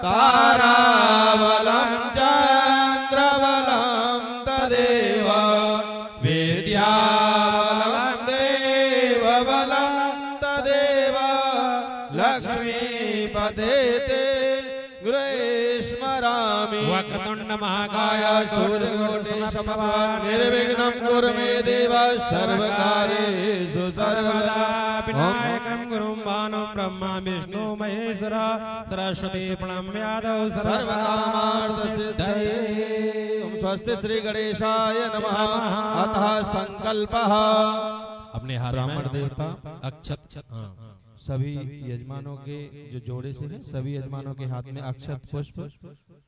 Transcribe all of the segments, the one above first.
ताराबलं चन्द्रबलं तदेव विद्याबलं देवबलं तदेव लक्ष्मीपते ते स्मरामि। वक्रतुण्ड महाकाय सूर्यकोटिसमप्रभा निर्विघ्नं कुरु मे देव सर्वकार्येषु सर्वदा। विनायकं गुरुं भानुं ब्रह्मा विष्णु महेश्वर सरस्वती प्रणम्यादौ सर्वकामार्थसिद्धये। स्वस्ति श्री गणेशाय नमः। अतः संकल्पः। अपने हाथ ब्राह्मण देवता अक्षत सभी यजमानों के जो जोड़े से हैं सभी यजमानों के हाथ में अक्षत पुष्प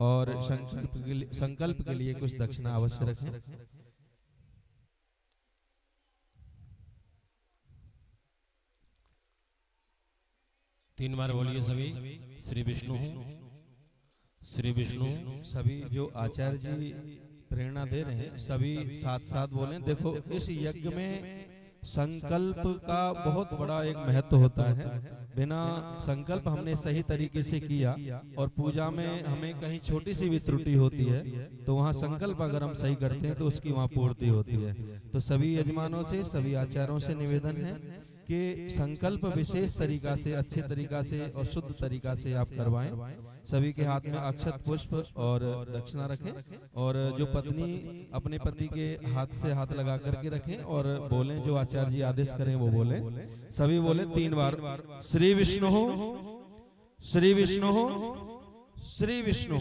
और संकल्प के लिए कुछ दक्षिणा अवश्य रखें। तीन बार बोलिए सभी श्री विष्णु श्री विष्णु। सभी जो आचार्य जी प्रेरणा दे रहे हैं सभी साथ साथ बोलें। देखो इस यज्ञ में संकल्प का बहुत बड़ा एक महत्व होता है। बिना संकल्प हमने सही तरीके से किया और पूजा में हमें कहीं छोटी सी भी त्रुटि होती है तो वहाँ संकल्प अगर हम सही करते हैं तो उसकी वहाँ पूर्ति होती है। तो सभी यजमानों से सभी आचार्यों से निवेदन है कि संकल्प विशेष तरीका से अच्छे तरीका से और शुद्ध तरीका से आप करवाएं। सभी के हाथ में अक्षत पुष्प और दक्षिणा रखें और जो पत्नी अपने पति के हाथ से हाथ लगा करके रखें और बोलें जो आचार्य जी आदेश करें वो बोलें। सभी बोले तीन बार श्री विष्णु श्री विष्णु श्री विष्णु।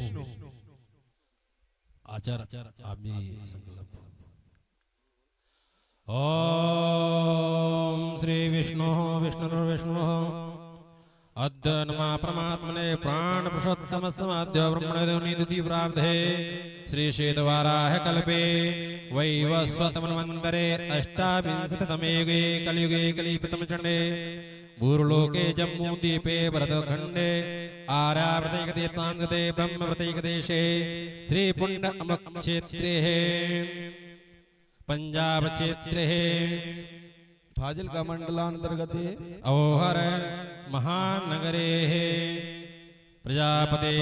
आचार्य आप भी संकल्प। ओम श्री विष्णु विष्णुर्विष्णु अद्य नमः परमात्मने प्राण पुरुषोत्तम समाद्य ब्रह्मणोनिधि प्रार्थे श्री श्वेतवाराह कल्पे वैवस्वतमन्वन्तरे अष्टाविंशतितमे युगे कलियुगे कलिप्रथम चण्डे भूर्लोके जम्बूद्वीपे भरतखण्डे आर्याप्रतीकतीर्थान्तते ब्रह्मप्रतीकदेशे श्रीपुण्ड अमुकक्षेत्रे पंजाब क्षेत्रे फाजिल का मंडलांतर्गत अवोहर महानगरे प्रजापते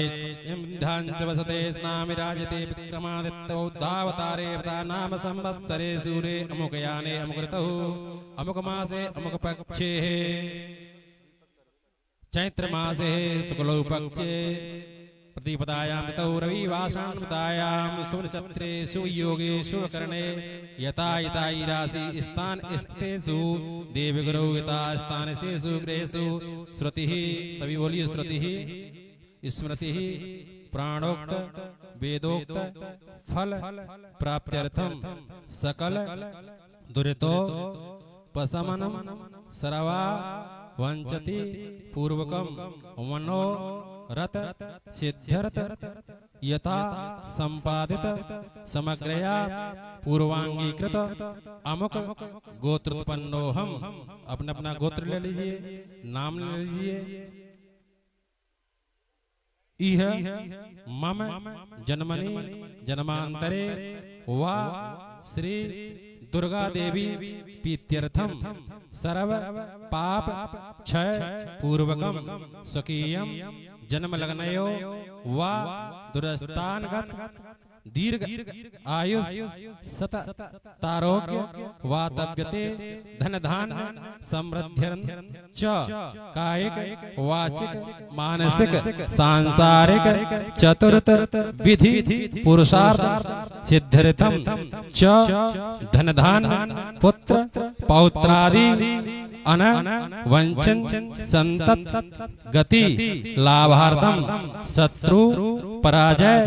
वसते स्नामिराजते विक्रमादित्य उद्धावतारे नाम संवत्सरे सूरे अमुकयाने अमुकऋतौ अमुकमासे अमुकपक्षे चैत्रमासे शुक्लौ पक्षे प्रतिपदायां तौ रविवासरां सुनक्षत्रे शुभयोगे शुभकरणे यथा यथा राशि स्थान स्थितेषु देवगुरौ यथा स्थानेषु गृहेषु श्रुतिः सभी बोलिए श्रुतिः स्मृतिः प्राणोक्त वेदोक्त फल प्राप्त्यर्थम सकल दुरितोपशमनं सर्वा वंचति पूर्वकं मनो रत सिद्ध्यर्थ यथा संपादित समग्रया पूर्वांगीकृत अमुक गोत्रोत्पन्नो हम। अपना अपना गोत्र ले लीजिए, नाम ले लीजिए। इह मम जन्मनि जन्मांतरे वा श्री दुर्गा देवी प्रीत्यर्थम सर्व पाप क्षय पूर्वकम स्वकीयम जन्म लगनयो वा दुरस्थानगत दीर्घ आयुष सत तारोग्य वातव्यते धन धान्य समृद्ध्यर्न च कायिक वाचिक मानसिक सांसारिक चतुर्थ विधि पुरुषार्थ सिद्ध्यर्थम च धन धान्य पुत्र पौत्रादि अन वंचन संतत गति लाभार्थम शत्रु पराजय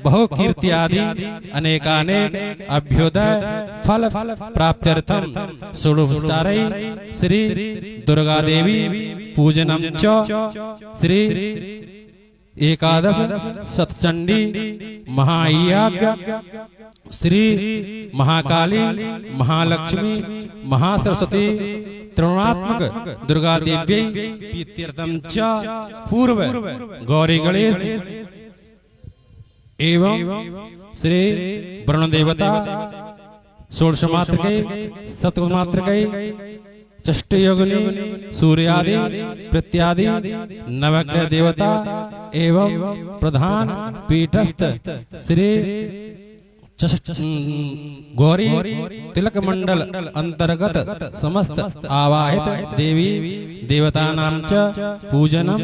बहुकीर्त्यादि अनेकानेक अभ्युदय फल प्राप्त्यर्थम षोडशोपचारै श्री दुर्गा देवी पूजनम च श्री एकादश शतचंडी महायज्ञ श्री महाकाली महालक्ष्मी महासरस्वती त्रिगुणात्मक दुर्गा देव्यै प्रीत्यर्थम च पूर्व गौरी गणेश एवं श्री वरुण देवता षोडश मात्र के सप्तम मात्र के चष्ट योगिनी सूर्यादि प्रत्यादि नवग्रह देवता एवं प्रधान पीठस्थ श्री गौरी तिलक मंडल अंतर्गत समस्त आवाहित देवी देवतानां च पूजनम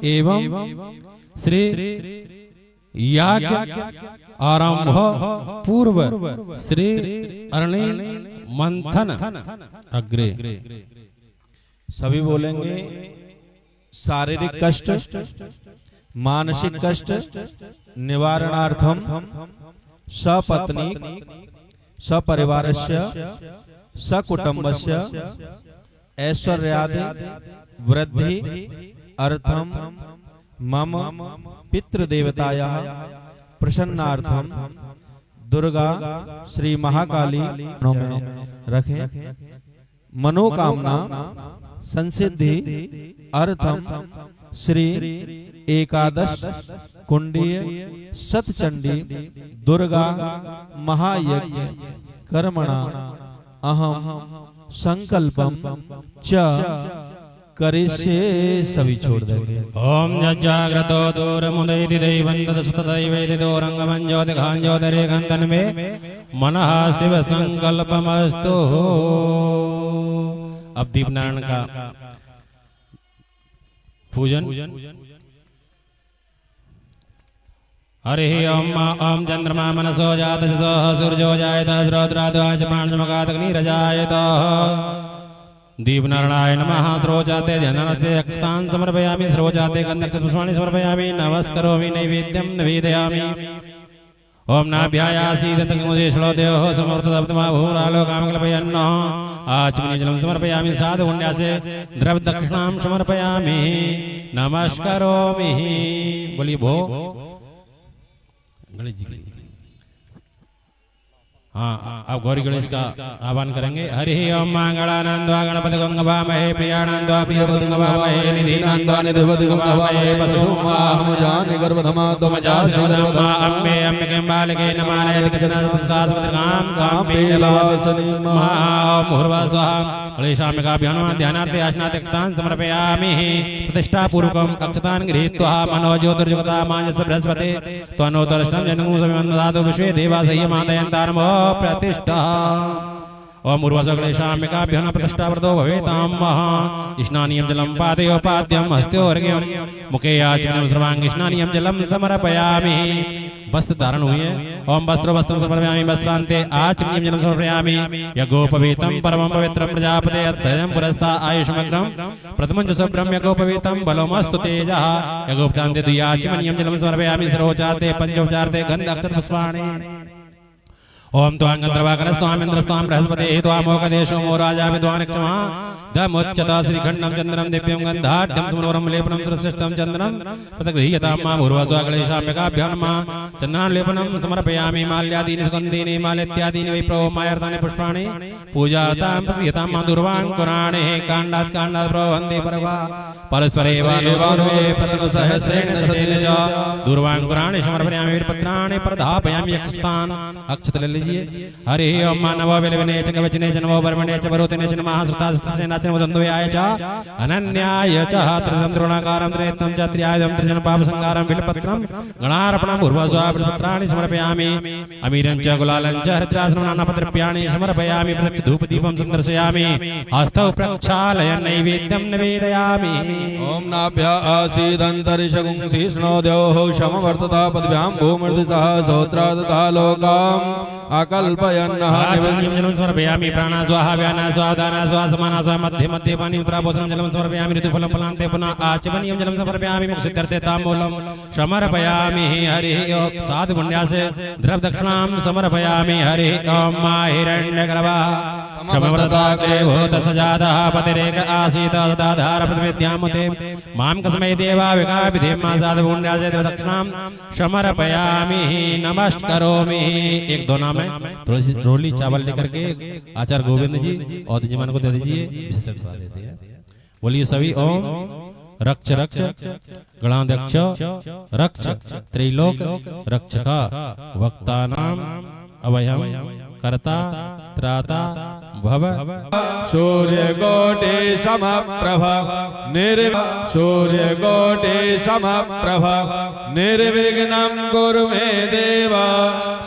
एवं श्री याज्ञ आरंभ पूर्व श्री अरणि मंथन अग्रे। सभी बोलेंगे शारीरिक कष्ट मानसिक कष्ट निवारणार्थम सपत्नी सपरिवारस्य सकुटुंबस्य ऐश्वर्यादि वृद्धि अर्थम मम पितृदेवतायाः प्रसन्नार्थम दुर्गा श्री महाकाली में रखें मनोकामना संसिद्धि अर्थम श्री एकादश कुंडीय सतचंडी दुर्गा महायज्ञ कर्मणा अहम संकल्पम च करिष्ये। सभी छोड़ देंगे। ओम जाग्रतो दूरमुदैति दैवं तदसुतदैवेति दूरंगमं ज्योतिघांज्योतिरेकांतन में मनः शिव संकल्पमस्तु। अब दीपनारायण का पूजन। हरि ओम ओम चंद्रमा मनसो जात सूर्यो जायत रुद्राद्वाच प्राणचमकादग्निरजायत। दीपनारायण नमः। स्रोजाते ध्यानस्य अक्षतान् समर्पयामि स्रोजाते गन्धपुष्पाणि समर्पयामि नमस्करोमि नैवेद्यं निवेदयामि। ओम नाभ्यायासीदन्तमुदेशलोदेहो समर्थदब्धमा भूरालोकामकल्पयन्नो आचमनीजलं समर्पयामि साधु पुण्यासे द्रव्यदक्षिणां समर्पयामि नमस्करोमि। बोलिए भो गणेश जी। हाँ, अब गौरी गणेश का आह्वान करेंगे। हरि ओम मंगलानंदवा गणपति गंगवामहे प्रियानंदवा प्रियपदंगवामहे निधिनंदवा निधिपदंगवामहे पशुमाहमुजानि गर्भधमा त्वमजा शिवधमा अम्बे अम्बिके बालिके नमानय दिक्कजनास्तास्मद्गाम काम्पीलवासनि महा मुहर्वा स्वाहा। गणेशाम्बिकाभ्यो नमः। ध्यानार्थे आसनात्यक्षतान् समर्पयामि। प्रतिष्ठा पूर्वकम् अक्षतान् गृहीत्वा मनो ज्योतिर्जगता मानस बृहस्पते त्वनोतरष्टं जनकं सविमन्ददातु विश्वे देवासह्यमादयन्तारमो प्रतिष्ठा। ओम उर्वसो गणेशाम्बिकाभ्यो नमः। प्रतिष्ठा व्रतो भवेतां महा। स्नानीयं जलं पादयोपाद्यं हस्त्योर्घ्यं मुखे आचमनं सर्वाङ्गे स्नानीयं जलं समर्पयामि। वस्त्र धारण हुई है। ओम वस्त्रं समर्पयामि वस्त्रान्ते आचमनीयं जलं समर्पयामि। यज्ञोपवीतं परमं पवित्रं प्रजापते यत्सयं पुरस्ता आयुष्मग्नं प्रथमं च शुभ्रं यज्ञोपवीतं बलमस्तु तेजः। यज्ञोपचान्ते द्वियाचमनीयं जलं समर्पयामि। सरोचाते पंचोपचारते गन्ध अक्षत पुष्पाणि। ओम त्वां गन्धर्वाकरस्त्वामिन्द्रस्त्वां बृहस्पते त्वामोकदेशो मो राजा विद्वानक्षमा दमुच्यता श्रीखण्डं चन्द्रं दिव्यं गन्धाढ्यं सुमनोरं लेपनं श्रेष्ठं चन्द्रं प्रतिगृह्यतां मां उर्वसो गणेशाम्बिकाभ्यो नमः। चन्द्रालेपनं समर्पयामि। माल्यादीनि सुगन्धीनि मालेत्यादीनि वैप्रवमायर्तानि पुष्पाणि पूजार्थं प्रियतां मां दुर्वाङ्कुराणि काण्डात् प्रवहन्ति परवा परस्परेव लोके प्रतिनुसहस्रेण सतेन च दुर्वाङ्कुराणि समर्पयामि। वीरपत्राणि प्रधापयामि। यक्षस्थान अक्षत ले लीजिए। हरि ओम मानवो विलविने च कवचने च नमो वर्मणे च वरोतिने च नमः। श्रुतास्तेन वदन्दोयाय च अनन्याय च त्रिदं द्रोणाकारं त्रिनेत्रं च त्रियायुधं त्रिजन पापसंहारं बिल्वपत्रं गणार्पणं पूर्वस्वा बिल्वपत्राणि समर्पयामि। अमीरं च गुलालं च हरिद्रासनं नानापद्रव्याणि समर्पयामि। प्रत्यक्ष धूपदीपं संदर्शयामि। हस्तौ प्रक्षालयन् नैवेद्यं निवेदयामि। ओम नाभ्या आसीदन्तरिषगुंसि स्नोद्योः समवर्तता पद्भ्यां भूमर्दिसः सोत्रा तथा लोकाम् अकल्पयन्नः निवेद्यं जलं समर्पयामि। प्राणा स्वाहा व्याना स्वाहा दाना स्वाहा समाना स्वाहा मध्ये मध्ये पानी उत्तराभूषणं जलं समर्पयामि। ऋतुफलं फलान्ते पुनः आचमनीयं जलं समर्पयामि। मोक्षसिद्ध्यर्थे ताम्बूलं समर्पयामि। हरि ओम साधु पुण्यासे द्रव्यदक्षिणां समर्पयामि। हरि ओम मा हिरण्यगर्भः समवर्तताग्रे भूतसजातः पतिरेक आसीत् तदाधार प्रतिविद्यामते मां कस्मै देवा विकाभिधेम मा साधु पुण्यासे द्रव्यदक्षिणां समर्पयामि नमस्करोमि। एक दो नाम है थोड़ी सी रोली चावल लेकर के आचार्य गोविंद जी और जी मन को दे दीजिए। विशेषण बता देते हैं। बोलिए सभी ओम रक्ष रक्ष गणाध्यक्ष रक्ष त्रैलोक रक्षका वक्तानाम अभयम कर्ता त्राता भव सूर्य कोटि समप्रभ सूर्य कोटि समप्रभ निर्विघ्नं कुरु मे देव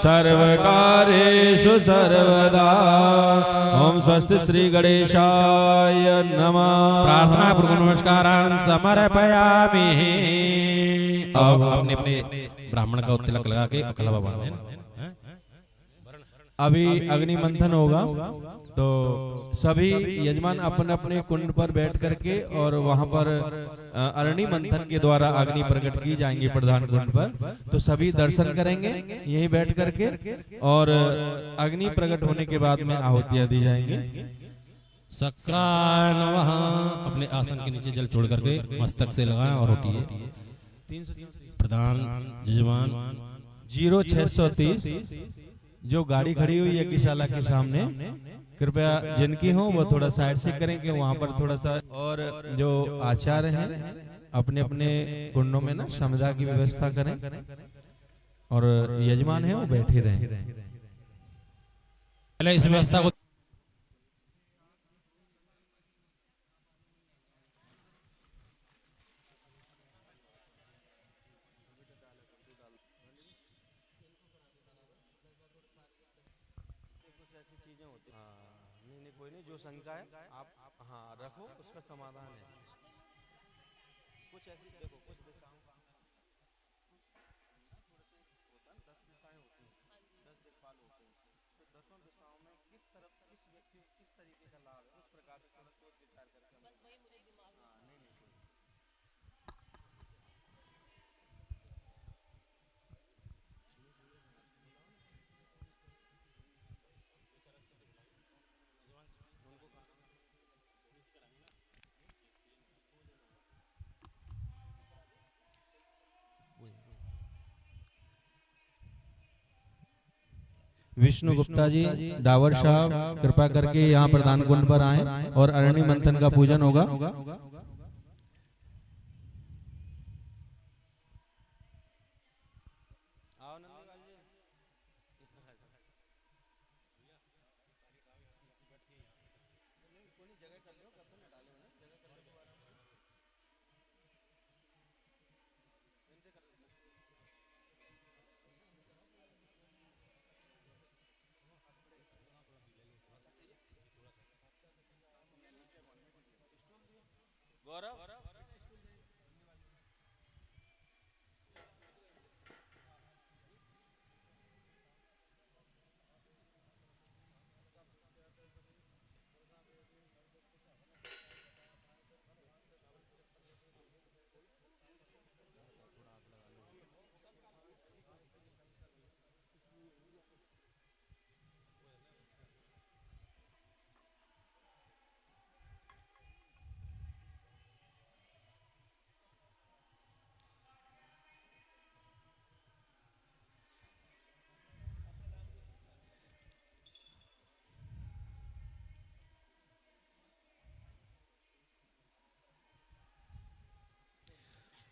सर्वकार्येषु सर्वदा। ओम स्वस्ति श्री गणेशाय नमः। प्रार्थना पूर्वक नमस्कारान् समर्पयामि। अब अपने अपने ब्राह्मण का तिलक लगा के कलवा बांधे। अभी अग्नि मंथन होगा तो सभी यजमान अपने अपने कुंड पर बैठ करके और वहां पर अरणि मंथन के द्वारा अग्नि प्रकट की जाएंगी प्रधान कुंड पर। तो सभी दर्शन करेंगे यहीं बैठ करके और अग्नि प्रकट होने के बाद में आहुतियां दी जाएंगी। सक्राय नमः। अपने आसन के नीचे जल छोड़ करके मस्तक से लगाएं और उठिए। प्रधान यजमान 0630 जो गाड़ी खड़ी हुई है यज्ञशाला के सामने, कृपया जिनकी हो वो थोड़ा साइड से करेंगे वहां पर थोड़ा सा। और जो आचार्य हैं अपने अपने कुंडों में ना समिधा की व्यवस्था करें और यजमान है वो बैठे रहें। पहले इस व्यवस्था को कोई नहीं, जो शंका है आप हाँ रखो, उसका समाधान है। कुछ ऐसी देखो, कुछ दिशाओं का 10 दिशाएं होती हैं, 10 दिक्पाल होते हैं, तो 10 दिशाओं में किस तरफ किस व्यक्ति किस तरीके का लाभ है उस प्रकार से थोड़ा सोच विचार करके बस वही मुझे दिमाग में। हाँ नहीं विष्णु गुप्ता जी डावर साहब कृपा करके यहाँ प्रधान कुंड पर आए और अरणि मंथन का पूजन होगा।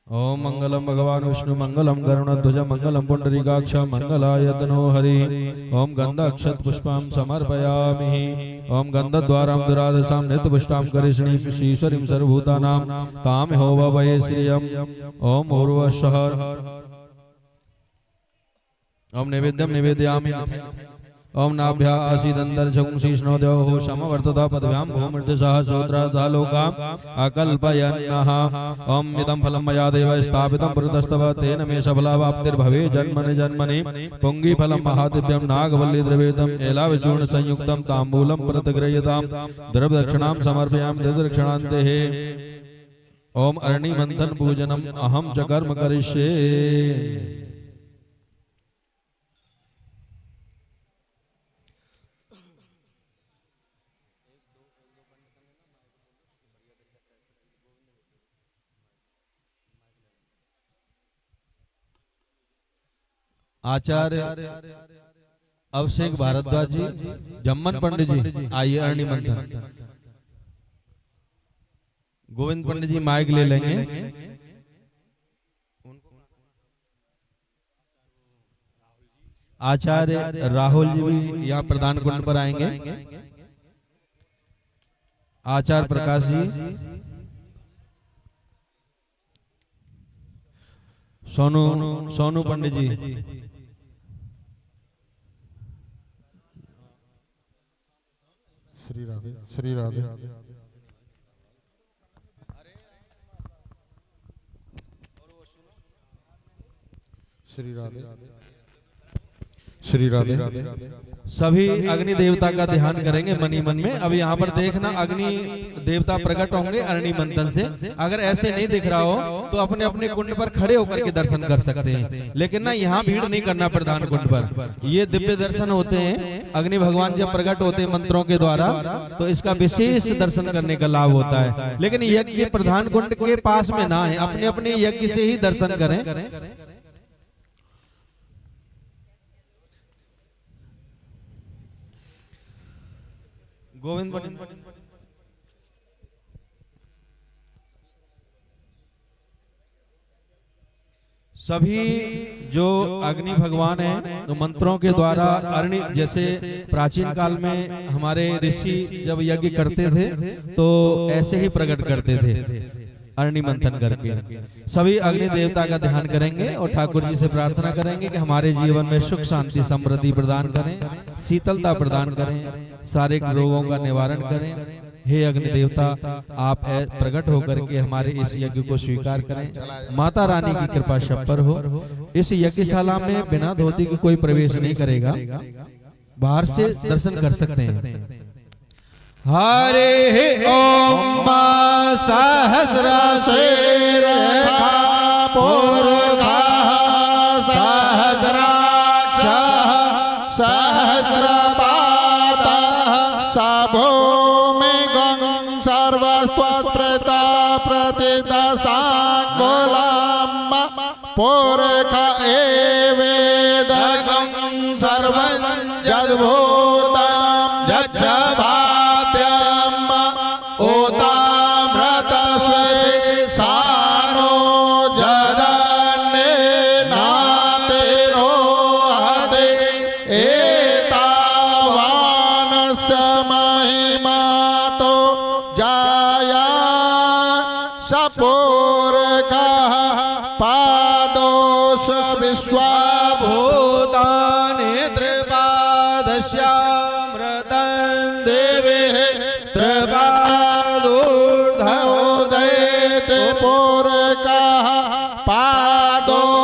ओम मंगलम भगवान विष्णु मंगलम गरुणध्वज मंगलम पुंडरीकाक्ष मंगलायतनो हरि। ओम गंधाक्षत पुष्पं समर्पयामि। ओम गंधद्वारां दुरादशां नित्यपुष्टां करिष्णीं ईश्वरीं सर्वभूतानां तां होव वै श्रियम्। ओम उर्वशः। ओम नैवेद्यं निवेदयामि। ओम नाभ्या आसीदंतर्जगुं शीर्ष्णोदयोः समवर्तता पदव्यां भूमृतिसह श्रोत्राधालोकां अकल्पयन्नः। ओम इदं फलं मया देव स्थापितं पुरतस्तव तेन मे सफलावाप्तिर्भवे जन्मनि जन्मनि। पुंगीफलं महादिव्यं नागवल्ली द्रवेदं एलाविचूर्ण संयुक्तं ताम्बूलं प्रतिगृह्यतां द्रवदक्षिणां समर्पयामि दक्षिणान्तेः। ओम अरणि मंथन पूजनम् अहं च कर्म करिष्ये। आचार्य अभिषेक भारद्वाज जी, जम्मन पंडित जी आइए अरणि मंथन। गोविंद पंडित जी माइक ले लेंगे। आचार्य राहुल जी भी यहाँ प्रधान कुंड पर आएंगे। आचार्य प्रकाश जी, सोनू पंडित जी, श्री राधे श्री राधे श्री राधे श्री राधे। सभी अग्नि देवता का ध्यान करेंगे मनी मन में। अब यहाँ पर देखना अग्नि देवता प्रकट होंगे अरणि मंथन से। अगर ऐसे नहीं दिख रहा हो तो अपने अपने कुंड पर खड़े होकर के दर्शन कर सकते हैं, लेकिन ना यहाँ भीड़ नहीं करना प्रधान कुंड पर। ये दिव्य दर्शन होते हैं, अग्नि भगवान जब प्रकट होते हैं मंत्रों के द्वारा तो इसका विशेष दर्शन करने का लाभ होता है। लेकिन यज्ञ प्रधान कुंड के पास में ना है, अपने अपने यज्ञ से ही दर्शन करें। गोविंद सभी जो अग्नि भगवान हैं तो मंत्रों के द्वारा अरणि, जैसे प्राचीन काल में हमारे ऋषि जब यज्ञ करते थे तो ऐसे ही प्रकट करते थे अरणि मंथन करके। सभी अग्नि देवता का ध्यान करेंगे और ठाकुर जी से प्रार्थना करेंगे कि हमारे जीवन में सुख शांति समृद्धि प्रदान करें, शीतलता प्रदान करें, सारे रोगों का निवारण करें। हे अग्नि देवता, आप प्रकट होकर के हमारे इस यज्ञ को स्वीकार करें। माता रानी की कृपा सब पर हो। इस यज्ञशाला में बिना धोती के कोई प्रवेश नहीं करेगा, बाहर से दर्शन कर सकते हैं। हरे ओम सहस्रा शेर पूर्वा सहस्राक्ष सहस्रपाद साभो में गं सर्वस्त्वत्प्रता प्रतिदशा गोलाम पोरख एवेदगं सर्वं यद्भूतं यज्जभाव्यम् ओतामृतस्वे सानो जदन्नेनातिरोहते एतावानस्य महिमातो जाया सपूर्कः पादोष विश्वभूतानि त्रिपादस्यामृतं देवे त्रिपादोर्धोदयते पूर्कः पादोषेह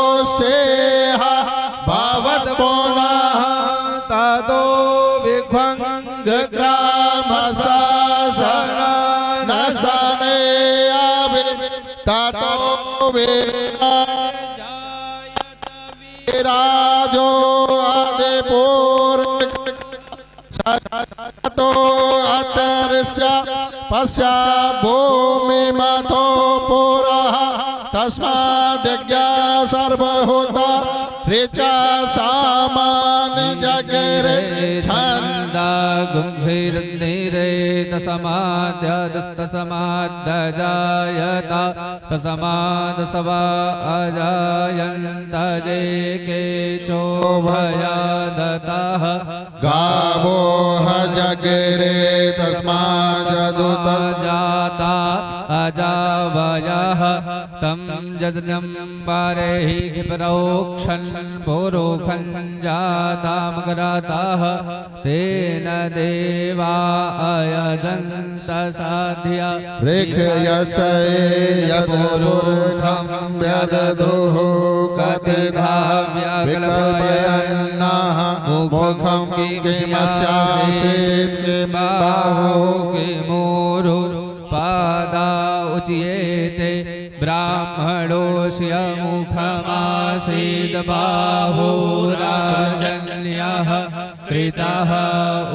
भवत्पुनः ततो विभङ्गग्रामशासनसने अभि ततो राजो आदिपूर्वक तो अतर्स्य पश्चात् भूमि मतो पुरः तस्माद्यज्ञा सर्वभूता ऋचा सामान्य जगरे छन्दा गुंसिरन्निरे तसमाद्यदस्तसमाद्दजायता तसमादसवा अजायन्त जे के चोभयादतः गावो जगरे तस्माद् जाता अजावयः तं जज्ञं पारेहि क्षिप्रोक्षन् पुरोखं जातामग्रताः तेन देवा अयजन्त साध्या ऋक्षयसे यदुर्खं व्यददुः कतिधा विकल्पयन्नः मुखं किमस्यासीत् बाहु किमूरु पादा उच्येते ब्राह्मणोऽस्य मुखमासीद् बाहुराजन्यः कृतः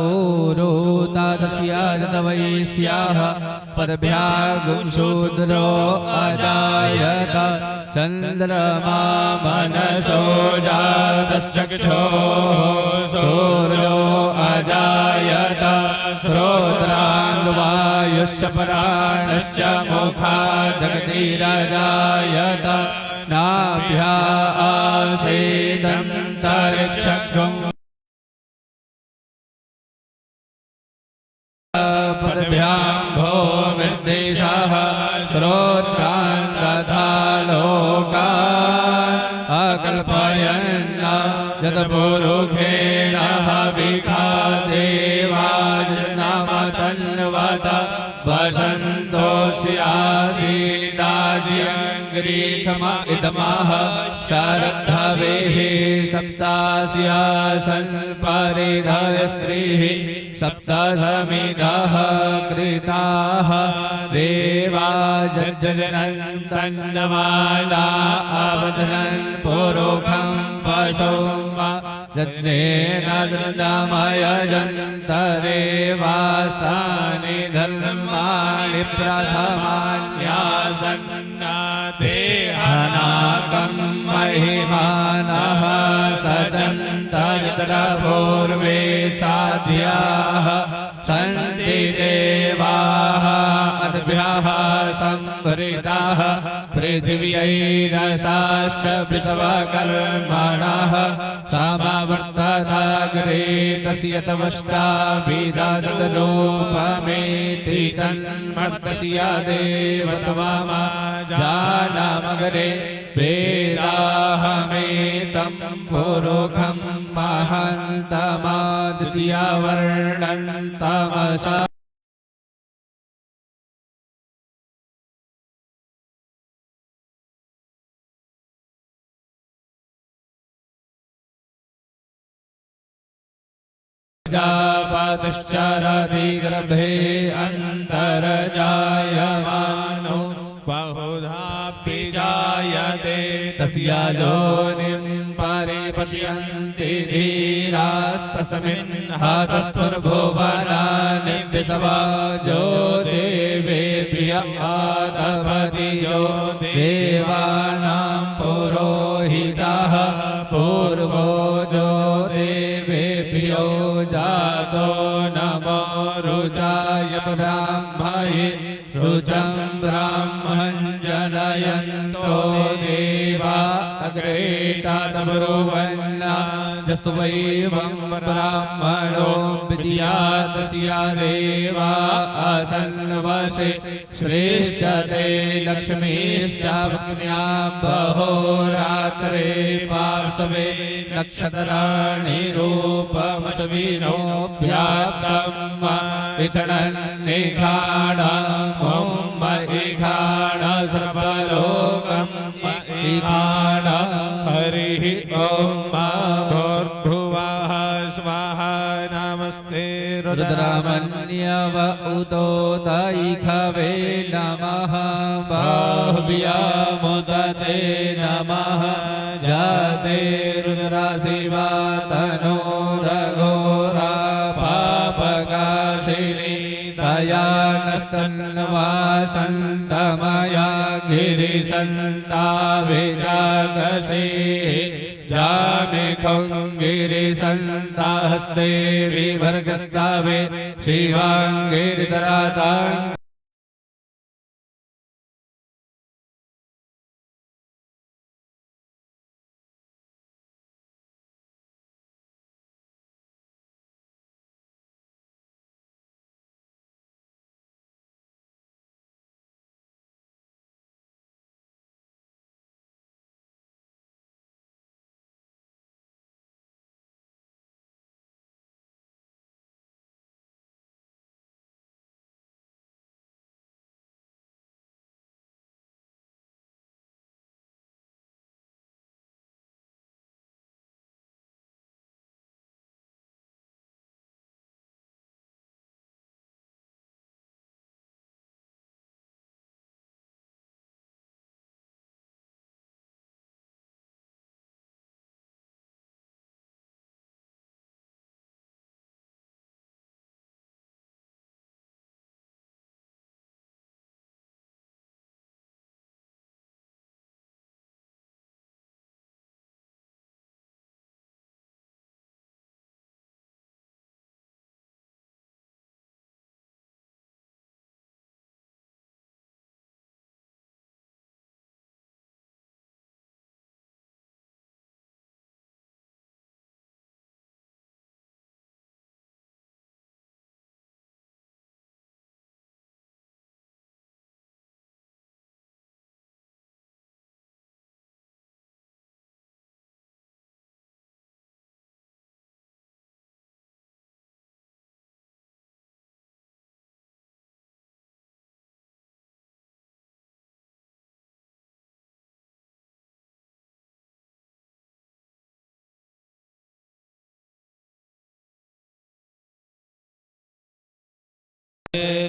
ऊरो तादस्या वैश्याः पदभ्यागुशूद्रो अजायत चन्द्रमा मनसो जातश्चक्षुः सूर्यो अजायत श्रोत्राङ्गवायुश्च प्राणश्च मुखादग्निरजायत नाभ्या आसीदन्तरिक्षगुं श्रोत्रान् तथा लोकान् अकल्पयन् यत्पुरुषेण हविषा देवानामतन्वत वसन्तोऽस्यासीदाद्यङ्ग्रीकम इदमः शरद्धवेः सप्तास्यासन् परिधयस्त्रीः सप्तसमिधः कृताः देवा जज्जनन्तन्नमाला अवदनन् पुरुषं पशुम यज्ञेन दन्दमयजन्त देवास्तानि धर्माणि प्रथमान्यासन्ना देहनाकं महिमानः सजन्त यत्र पूर्वे साध्याः सन्ति देवाः अद्भ्यः संवृताः पृथिव्यैरसाश्च विश्वकर्मणः समावर्तताग्रे तस्य तवष्टाभिदरूपमेति तन्मर्तस्य देवतवामा जानमग्रे वेदाहमेतं पुरुषं महन्तमाद्वितीयवर्णन्तमसा प्रजापतिश्चरति गर्भे अन्तर्जायमानो बहुधापि जायते तस्य योनिं परिपश्यन्ति धीरास्तस्मिन् हतस्फुर्भुवनानि विश्वजो देवेभ्यः आतपति यो देवानां पुरोहितः पूर्वजो देवेभ्यो जातो नमो रुचाय ब्राह्मये रुचं ब्राह्मं जनयन्तो देवा अग्रे तातब्रुवन्ना जस्तु वैवं ब्राह्मणो विद्यातस्य देवा असन्वसे श्रेष्ठते लक्ष्मीश्च भग्न्या बहोरात्रे पार्श्वे नक्षत्राणि रूपमस्विनोऽभ्याप्तम् इषणन्निघाण इघाण सर्वलोकम् इघाण हरिः ॐ भूर्भुवः स्वाहा नमस्ते रुद्रमन्यव उतोतैखवे नमः बाह्व्यामुदते नमः जाते रुद्राशिवा तनोरघोरा पापकाशिनी दया नस्तन्वासन्तमया गिरिसन्ताभिजागसे जामिखं गिरिसन्ताहस्ते विवर्गस्तावे शिवाङ्गिरितरातां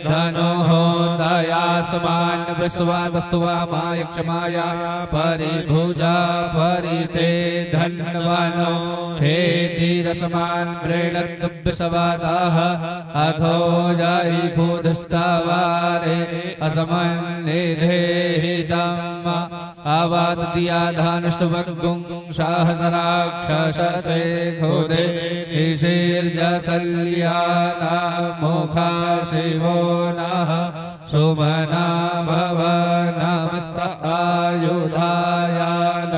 धनो होतायासमान विश्वा वस्तुवा माय क्षमाया परिभुजा परिते धन्वानो हे धीरसमान प्रेणत विश्वादाः अथो जाई भूधस्तावारे असमन्निधेहितम् आवाद दिया धानुष्टवग्गुं सहस्राक्षसते खोदे निशीर्जसल्याना मोखा शिवो नः सुमना भव नमस्त आयुधायान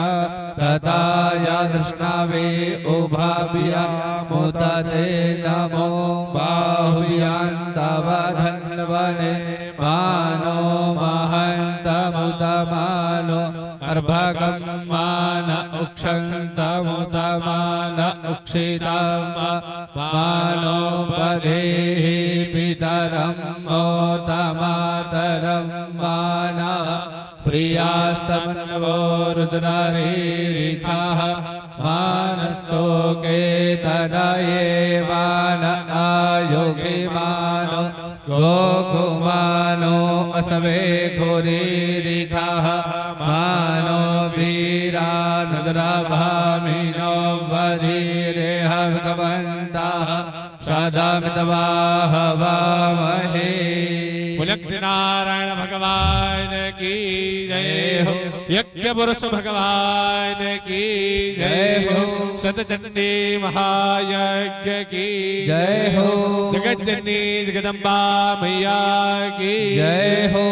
तथा यदृष्णावे उभाभ्या मुतते नमो बाहुभ्यान्तव धन्वने मानो महन्तमुतमानो अर्भकं मान उक्षन्तमुतमान उक्षितं मानो पदेहि पितरं मोतमातरं माना प्रियास्तमन्वो रुद्ररीरिखाः मानस्तोके तनये मान आयोगे मानो गोकुमानो असवे घोरीरिखाः मानो वीरानुद्रभामिनो वधीरेह भगवन्ताः सदा मितवाह वामहे। नारायण भगवान की जय हो, यज्ञ पुरुष भगवान की जय हो, सतचंडी महायज्ञ की जय हो, जगत जननी जगदम्बा मैया की जय हो।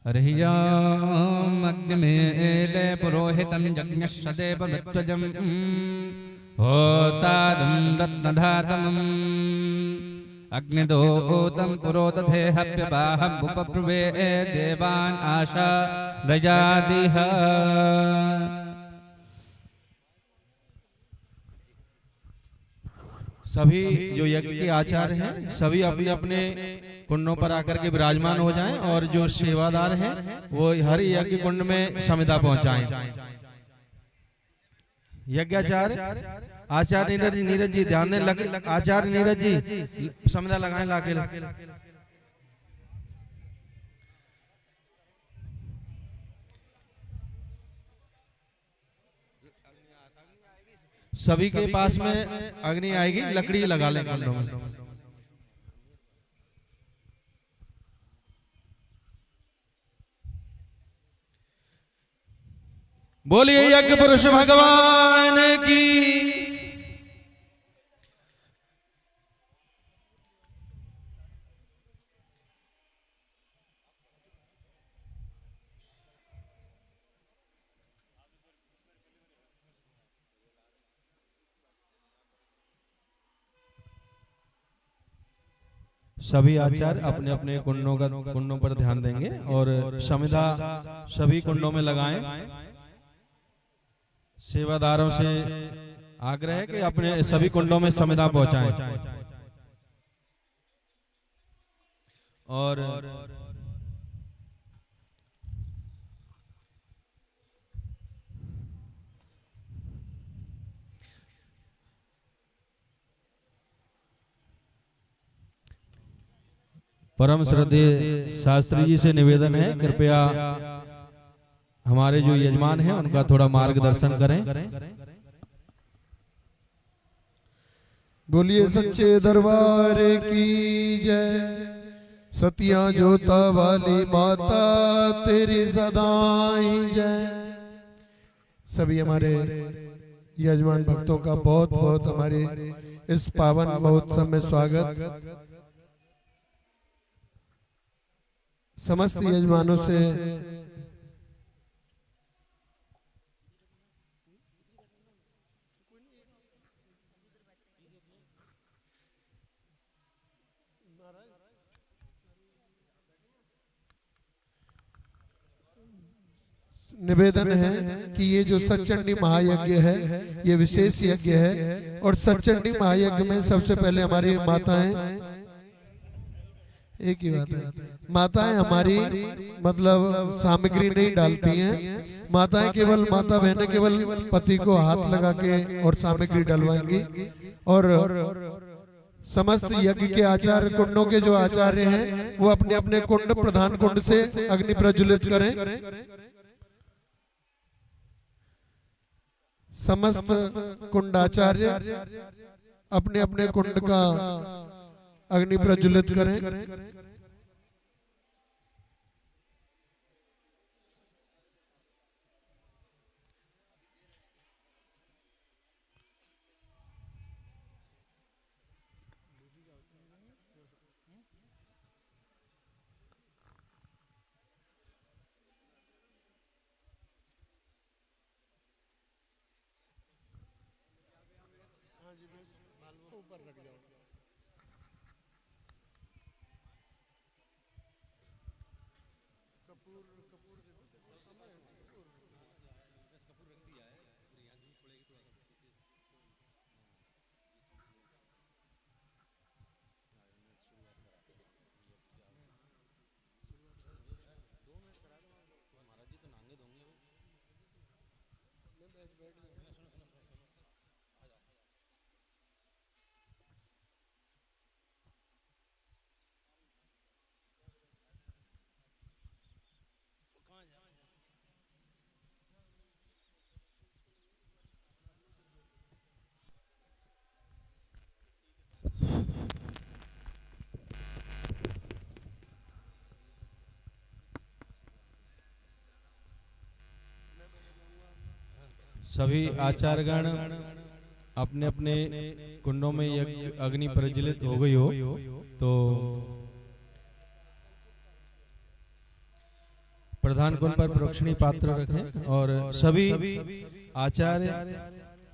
अर्ह्याम् अग्निमेले पुरोहितं यज्ञश्चदेव मृत्युजम् होतारं रत्नधातमम् अग्निदोतं पुरोदधेहप्यपाहमुपप्रुवे देवान् आशा दयादिह। सभी जो यज्ञ के आचार्य हैं सभी अपने अपने कुंडों पर आकर के विराजमान हो जाएं और जो सेवादार हैं वो हर यज्ञ कुंड में समिधा पहुंचाएं। यज्ञाचार्य आचार्य नीरज जी ध्यान दें, आचार्य नीरज जी समिधा लगाएं लाके। सभी के पास में अग्नि आएगी, लकड़ी लगा लें कुंडों में। बोलिए यज्ञ पुरुष भगवान की। सभी आचार्य अपने अपने कुंडों पर ध्यान देंगे और समिधा सभी कुंडों में लगाएं। सेवादारों से आग्रह है कि अपने सभी कुंडों में समिधा पहुंचाएं। और परम श्रद्धेय शास्त्री जी से निवेदन है, कृपया हमारे जो यजमान हैं उनका थोड़ा मार्गदर्शन करें। बोलिए सच्चे दरबार की जय। सतिया जोता वाली माता तेरी सदाई जय। सभी हमारे यजमान भक्तों का बहुत बहुत हमारे इस पावन महोत्सव में स्वागत। समस्त यजमानों से निवेदन है कि ये जो सच्चंडी महायज्ञ है ये विशेष यज्ञ है और सच्चंडी महायज्ञ में सबसे पहले हमारी माताएं एक ही बात है। माताएं हमारी मतलब सामग्री नहीं डालती हैं, माताएं केवल माता बहनें केवल पति को हाथ लगा के और सामग्री डलवाएंगी। और समस्त यज्ञ के आचार्य कुंडों के जो आचार्य हैं वो अपने अपने कुंड प्रधान कुंड से अग्नि प्रज्वलित करें। समस्त कुंडाचार्य अपने अपने कुंड का अग्नि प्रज्वलित करें। सभी आचार्यगण अपने अपने कुंडों में यज्ञ अग्नि प्रज्वलित हो गई हो तो प्रधान कुंड पर प्रोक्षणी पात्र रखें और सभी आचार्य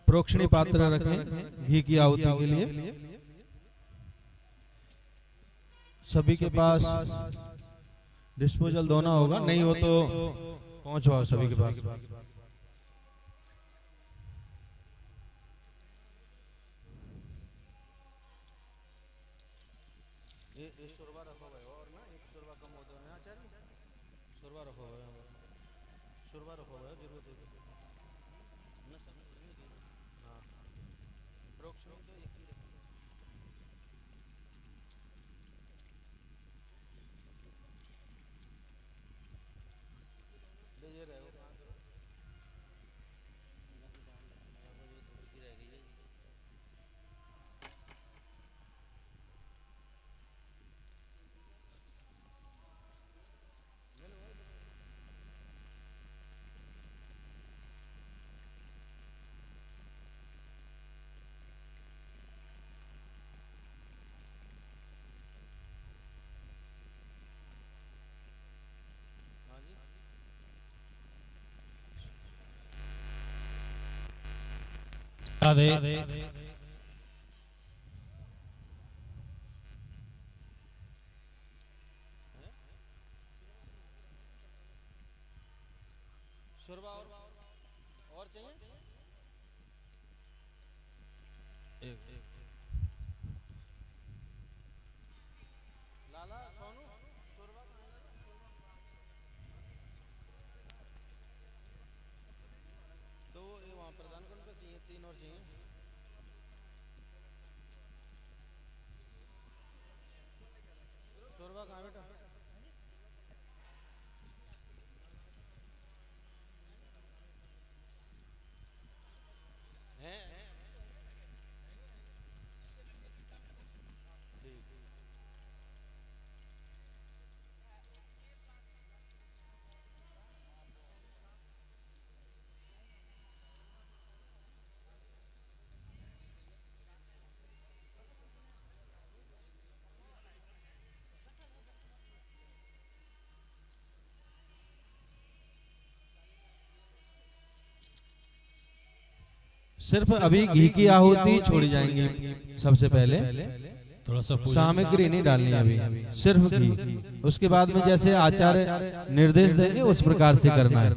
प्रोक्षणी पात्र रखें घी की आहुति के लिए। सभी के पास डिस्पोजल दोना होगा, नहीं हो तो पहुंचवाओ सभी के पास। सुरवा रखो भाई और ना एक सुरवा कम होता है आचार्य, सुरवा रखो भाई, सुरवा रखो भाई जरूरत है ना सब। हाँ प्रोक्षणी तो एक ही ये रहे हो राधे। सुरवा और चाहिए एक लाला सोनू सुरवा तो ये वहाँ प्रधान कुंड पे चाहिए, 3 और चाहिए। सुरवा कहाँ बेटा? सिर्फ अभी घी की आहुति छोड़ी जाएंगी सबसे पहले, थोड़ा सा सामग्री नहीं डालनी अभी, सिर्फ घी। उसके बाद में जैसे आचार्य निर्देश देंगे उस प्रकार से करना है।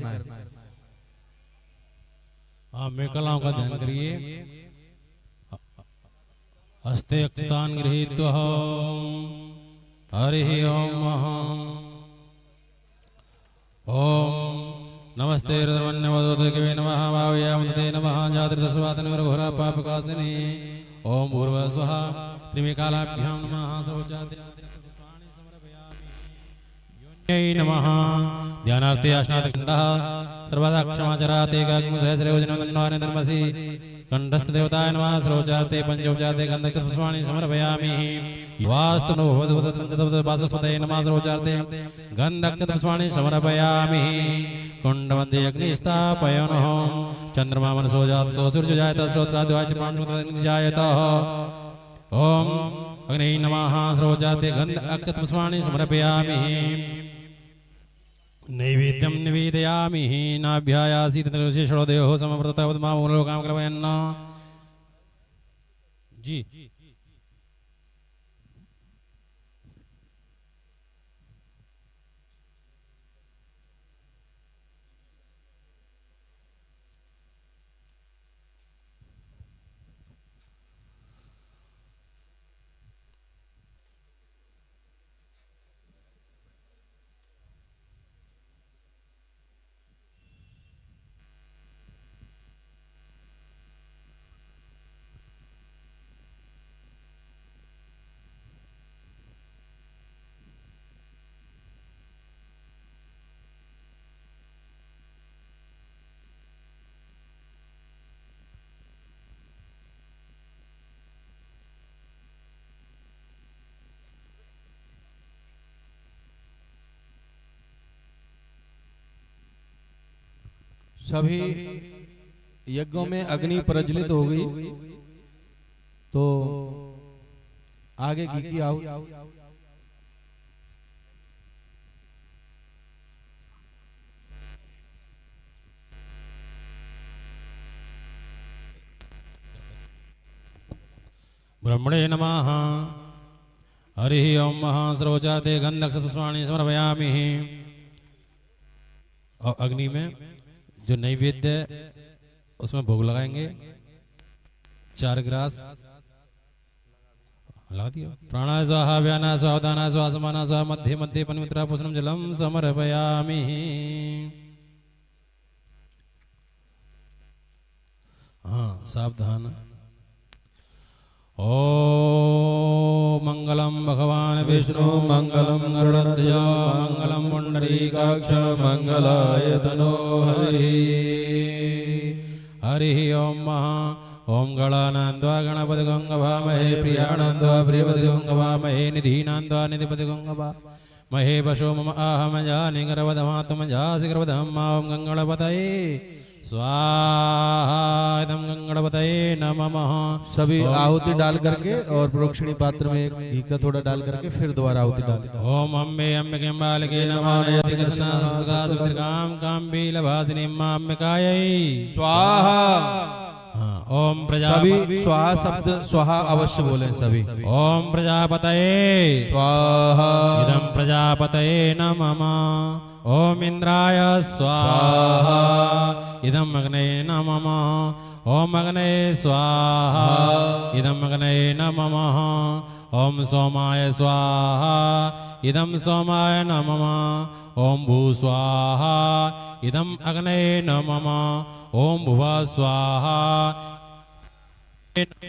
हाँ मेकलाओं का ध्यान करिए। हस्ते अक्षतान गृहीत्वा हरि ओम ओम नमस्ते रुद्रमन्यवदोदके नमः भावयामते नमः जातृतस्वातनवरघोरा पापकासिनी ओम भूर्भुवः स्वः त्रिमेकालाभ्यां नमः सर्वजाति नमः ध्यानार्थे आसनादखण्डः सर्वदा क्षमाचराते गाग्मुसहस्रयोजनवदन्वानिधर्मसि कंठस्थ देवताय नमः सर्वोचार्ते पंचोपचार्ते गन्धचतुष्पाणि समर्पयामि वास्तु नो भवद्वदसंचतवद्वासस्पतये नमः सर्वोचार्ते गन्धचतुष्पाणि समर्पयामि कुण्डमध्ये अग्नि स्थापयनः चन्द्रमा मनसो जातः सूर्यो जायतः श्रोत्रादिवाच प्राणो जायतः ओम अग्नि नमः सर्वोचार्ते गन्धचतुष्पाणि समर्पयामि नैवेद्यं निवेदयामि नाभ्यायासि तदनुशेषणो देहो समप्रतवद्मामूलोकां कल्पयन्न जी सभी यज्ञों में अग्नि प्रज्वलित हो गई तो आगे घी की आहुति ब्रह्मणे नमः हरि ओम सर्वोचार्ते गन्धचतुष्पाणि समर्पयामि और अग्नि में जो नैवेद्य उसमें भोग लगाएंगे 4 गिलास लगा दियो प्राणाय स्वाहा व्यानाय स्वाहा उदानाय स्वाहा समानाय स्वाहा मध्ये मध्ये पनिमित्रा पुष्णं जलं समर्पयामि हाँ सावधान ओ मंगलम भगवान विष्णु मंगलम गरुड़ध्वज मंगलम पुंडरीकाक्ष मंगलाय तनो हरि हरि ओम ओम गणानंद्वा गणपति गंगभामहे प्रियानंद्वा प्रियपति गंगभामहे निधीनांद्वा निधिपति गंगभामहे पशो मम आहम जानि गर्भधमात्म जासि गर्भधम ओम गंगणपतये स्वाहा इदं गंगणपतये नमः। सभी आहुति डाल करके और प्रोक्षणी पात्र में घी का थोड़ा डाल करके फिर दोबारा आहुति डाल। ओम अम्बे अम्बिके बालके नमः नयति कृष्ण संस्कासुत्रिकां काम्बीलभासिनीं माम्बिकायै स्वाहा। ओम प्रजा सभी स्वाहा शब्द स्वाहा अवश्य बोलें सभी। ओम प्रजापतये स्वाहा इदं प्रजापतये नमः। ओम इंद्राय स्वाहा इदं अग्नये नमः। ओम अग्नये स्वाहा इदं अग्नये नमः। ओम सोमाय स्वाहा इदं सोमाय नमः। ओम भू स्वाहा इदं अग्नये नमः। ओम भुवा स्वाहा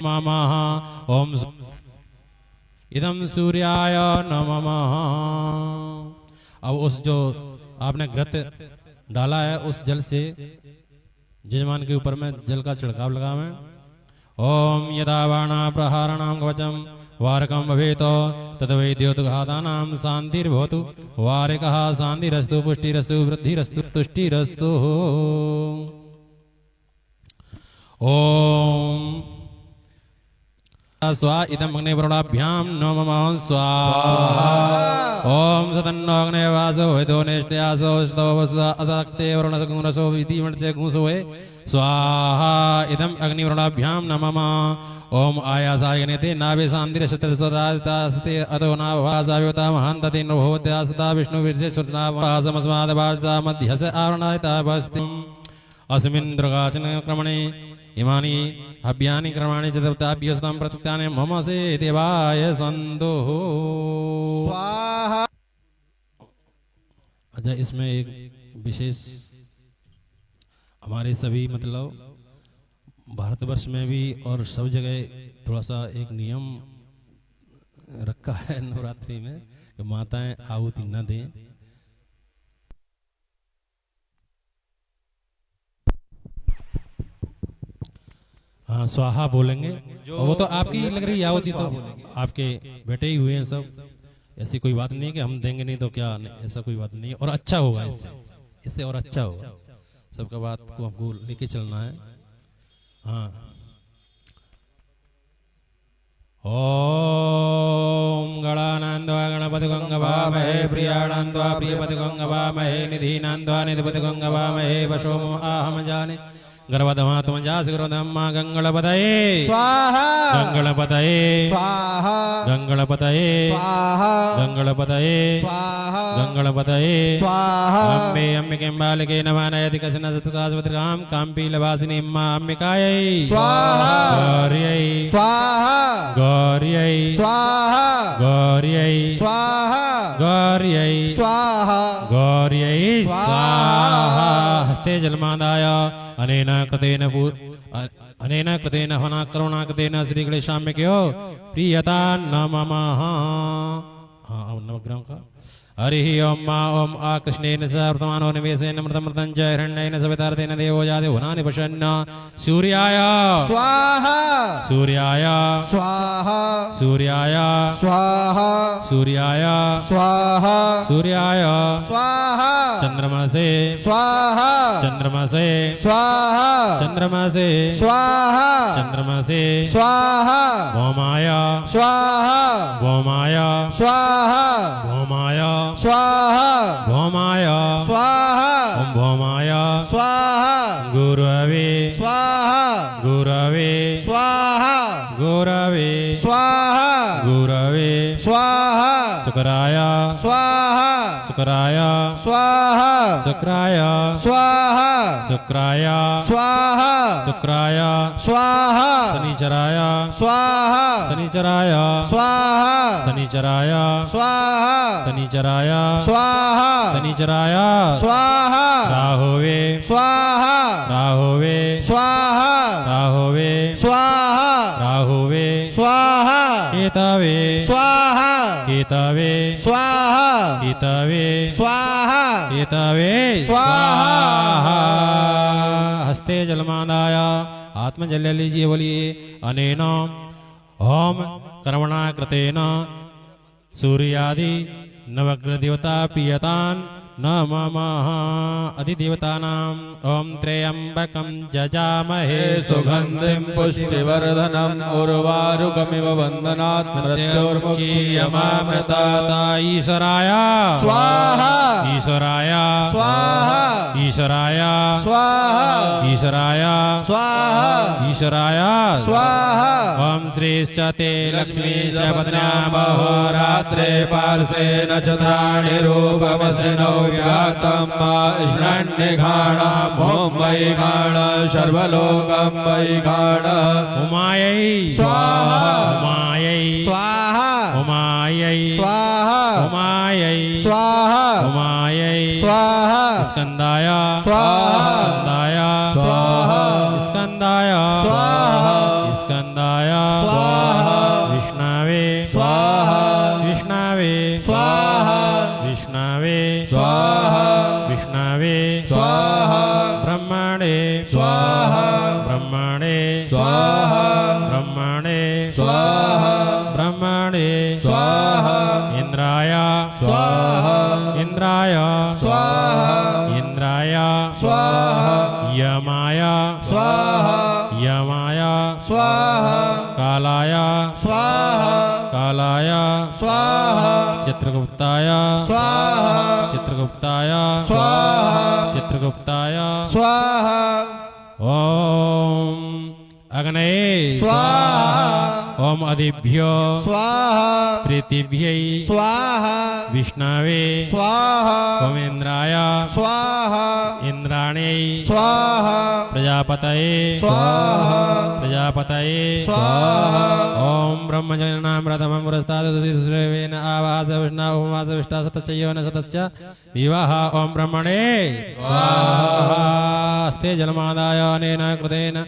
नमः। ओम इदं सूर्याय नमः। अब उस जो आपने घृत डाला है उस जल से यजमान के ऊपर में जल का छिड़काव लगावें। ओम यदा बाणा प्रहाराणां कवचम वारकं भवेत् तद्वै द्योतघातानां शान्तिर्भवतु। वारिकः शान्तिरस्तु पुष्टिरस्तु वृद्धिरस्तु तुष्टिरस्तु। ओम स्वा इदं अग्निवरुणाभ्यां नमः स्वाहा। ओम सतन्नो अग्नेवासो वेदो नेष्ट्यासो स्तवसदा अदक्ते वरुणसगुणसो विधिमणसे गुंसोए स्वाहा इदं अग्निवरुणाभ्यां नमः। ओम आयासायनेते नाभे शान्तिरशतसदास्ते अतो नाभासाव्यता महान्तते नभवत्यासता विष्णुविर्जे सुतनावासमस्मादभासा मध्यस आवरणायता भस्तिम् अस्मिन् दुर्गाचन क्रमणे इमानि हव्यानि कर्माणि चतुर्थाभ्यस्तां प्रत्यक्तानि मम से देवाय सन्तु। स्वाहा। अच्छा, इसमें एक विशेष हमारे सभी मतलब भारतवर्ष में भी और सब जगह थोड़ा सा एक नियम रखा है नवरात्रि में कि माताएं आहुति न दें। हाँ, स्वाहा बोलेंगे। और वो तो आपकी लग रही है आहुति, तो आपके बेटे ही हुए हैं सब, ऐसी कोई बात नहीं कि हम देंगे नहीं तो क्या, नहीं, ऐसा कोई बात नहीं। और अच्छा होगा इससे और अच्छा होगा। सबका बात को हमको लेके चलना है। हाँ, ओम गणानांद्वा गणपति गंगवामहे प्रियाणांद्वा प्रियपति गंगवामहे निधीनांद्वा निधिपति गंगवामहे वशोम आहम जाने गर्भधमात्मजासि गर्भधम्मा गंगणपतये स्वाहा। गंगणपतये स्वाहा। गंगणपतये स्वाहा। गंगणपतये स्वाहा। गंगणपतये स्वाहा। अम्बे अम्बिके बालिके नमानयति कसिन सत्कासवत्रां काम्पीलवासिनी अम्मा अम्बिकायै स्वाहा। गौर्यै स्वाहा। गौर्यै स्वाहा। गौर्यै स्वाहा। गौर्यै स्वाहा। गौर्यै स्वाहा। स्वाहा। हस्ते जलमादाय अनेन कृतेन हना करुणा कृतेन श्री गणेशाम्बिक्यो प्रियता नमः। हाँ, नवग्रह का हरि ओम मा ओम आ कृष्णेन सर्वमानो निवेशेन मृतमृतं च हिरण्येन सवितार्तेन देवो जाते हुनानि पशन्न सूर्याय स्वाहा। सूर्याय स्वाहा। सूर्याय स्वाहा। सूर्याय स्वाहा। सूर्याय स्वाहा। चंद्रमसे स्वाहा। चंद्रमसे स्वाहा। चंद्रमसे स्वाहा। चंद्रमसे स्वाहा। भौमाय स्वाहा। भौमाय स्वाहा। भौमाय स्वाहा। भौमाय स्वाहा। ओम भौमाय स्वाहा। गुरवे स्वाहा। गुरवे स्वाहा। गुरवे स्वाहा। गुरवे स्वाहा। शुक्राय स्वाहा। शुक्राय स्वाहा। शुक्राय स्वाहा। शुक्राय स्वाहा। शुक्राय स्वाहा। शनिचराय स्वाहा। शनिचराय स्वाहा। शनिचराय स्वाहा। शनिचराय स्वाहा। शनिचराय स्वाहा। राहुवे स्वाहा। राहुवे स्वाहा। राहुवे स्वाहा। राहुवे स्वाहा। केतवे स्वाहा। केतवे स्वाहा। केतवे स्वाहा। केतवे स्वाहा। हस्ते जलमादाय आत्मजल्य लीजिए, बोलिए अनेन ओम कर्मणा कृतेन सूर्यादि नवग्रह देवता प्रियतान् नमः। अधिदेवतानाम् ओम त्र्यंबकं जजामहे सुगंधिं पुष्टिवर्धनम् उर्वारुकमिव वन्दनात् मृत्योर्मुक्षीयमामृताता ईश्वराय स्वाहा। ईश्वराय स्वाहा। ईश्वराय स्वाहा। ईश्वराय स्वाहा। ईश्वराय स्वाहा। ओम श्रीश्च ते लक्ष्मी च पत्न्यामहोरात्रे पार्श्वे नक्षत्राणि रूपमसिनो व्यातं मा इष्णन्निघाणाम् ॐ मयि घाण सर्वलोकं मयि घाण उमायै स्वाहा। उमायै स्वाहा। उमायै स्वाहा। उमायै स्वाहा। उमायै स्वाहा। स्कंदाय स्वाहा। स्कंदाय स्वाहा। स्कंदाय स्वाहा। स्कंदाय स्वाहा। विष्णवे स्वाहा। विष्णवे स्वाहा। विष्णवे स्वाहा। विष्णवे स्वाहा। ब्रह्मणे स्वाहा। ब्रह्मणे स्वाहा। ब्रह्मणे स्वाहा। ब्रह्मणे स्वाहा। इंद्राय स्वाहा। इंद्राय स्वाहा। इंद्राय स्वाहा। यमाय स्वाहा। यमाय स्वाहा। कालाय स्वाहा। कालाय स्वाहा। चित्रगुप्ताय स्वाहा। चित्रगुप्ताय स्वाहा। चित्रगुप्ताय स्वाहा। ओम अग्नये स्वाहा। ओम अधिभ्यो स्वाहा प्रीतिभ्यै स्वाहा विष्णवे स्वाहा ओम इंद्राय स्वाहा इंद्राण्यै स्वाहा प्रजापतये स्वाहा प्रजापतये स्वाहा ओम ब्रह्मजनानां प्रथमं पुरस्तादुश्रेवेन आवास विष्णा उपवास विष्टा सतश्चयो न सतश्च विवाह ओम ब्रह्मणे स्वाहा अस्ते जलमादाय अनेन कृतेन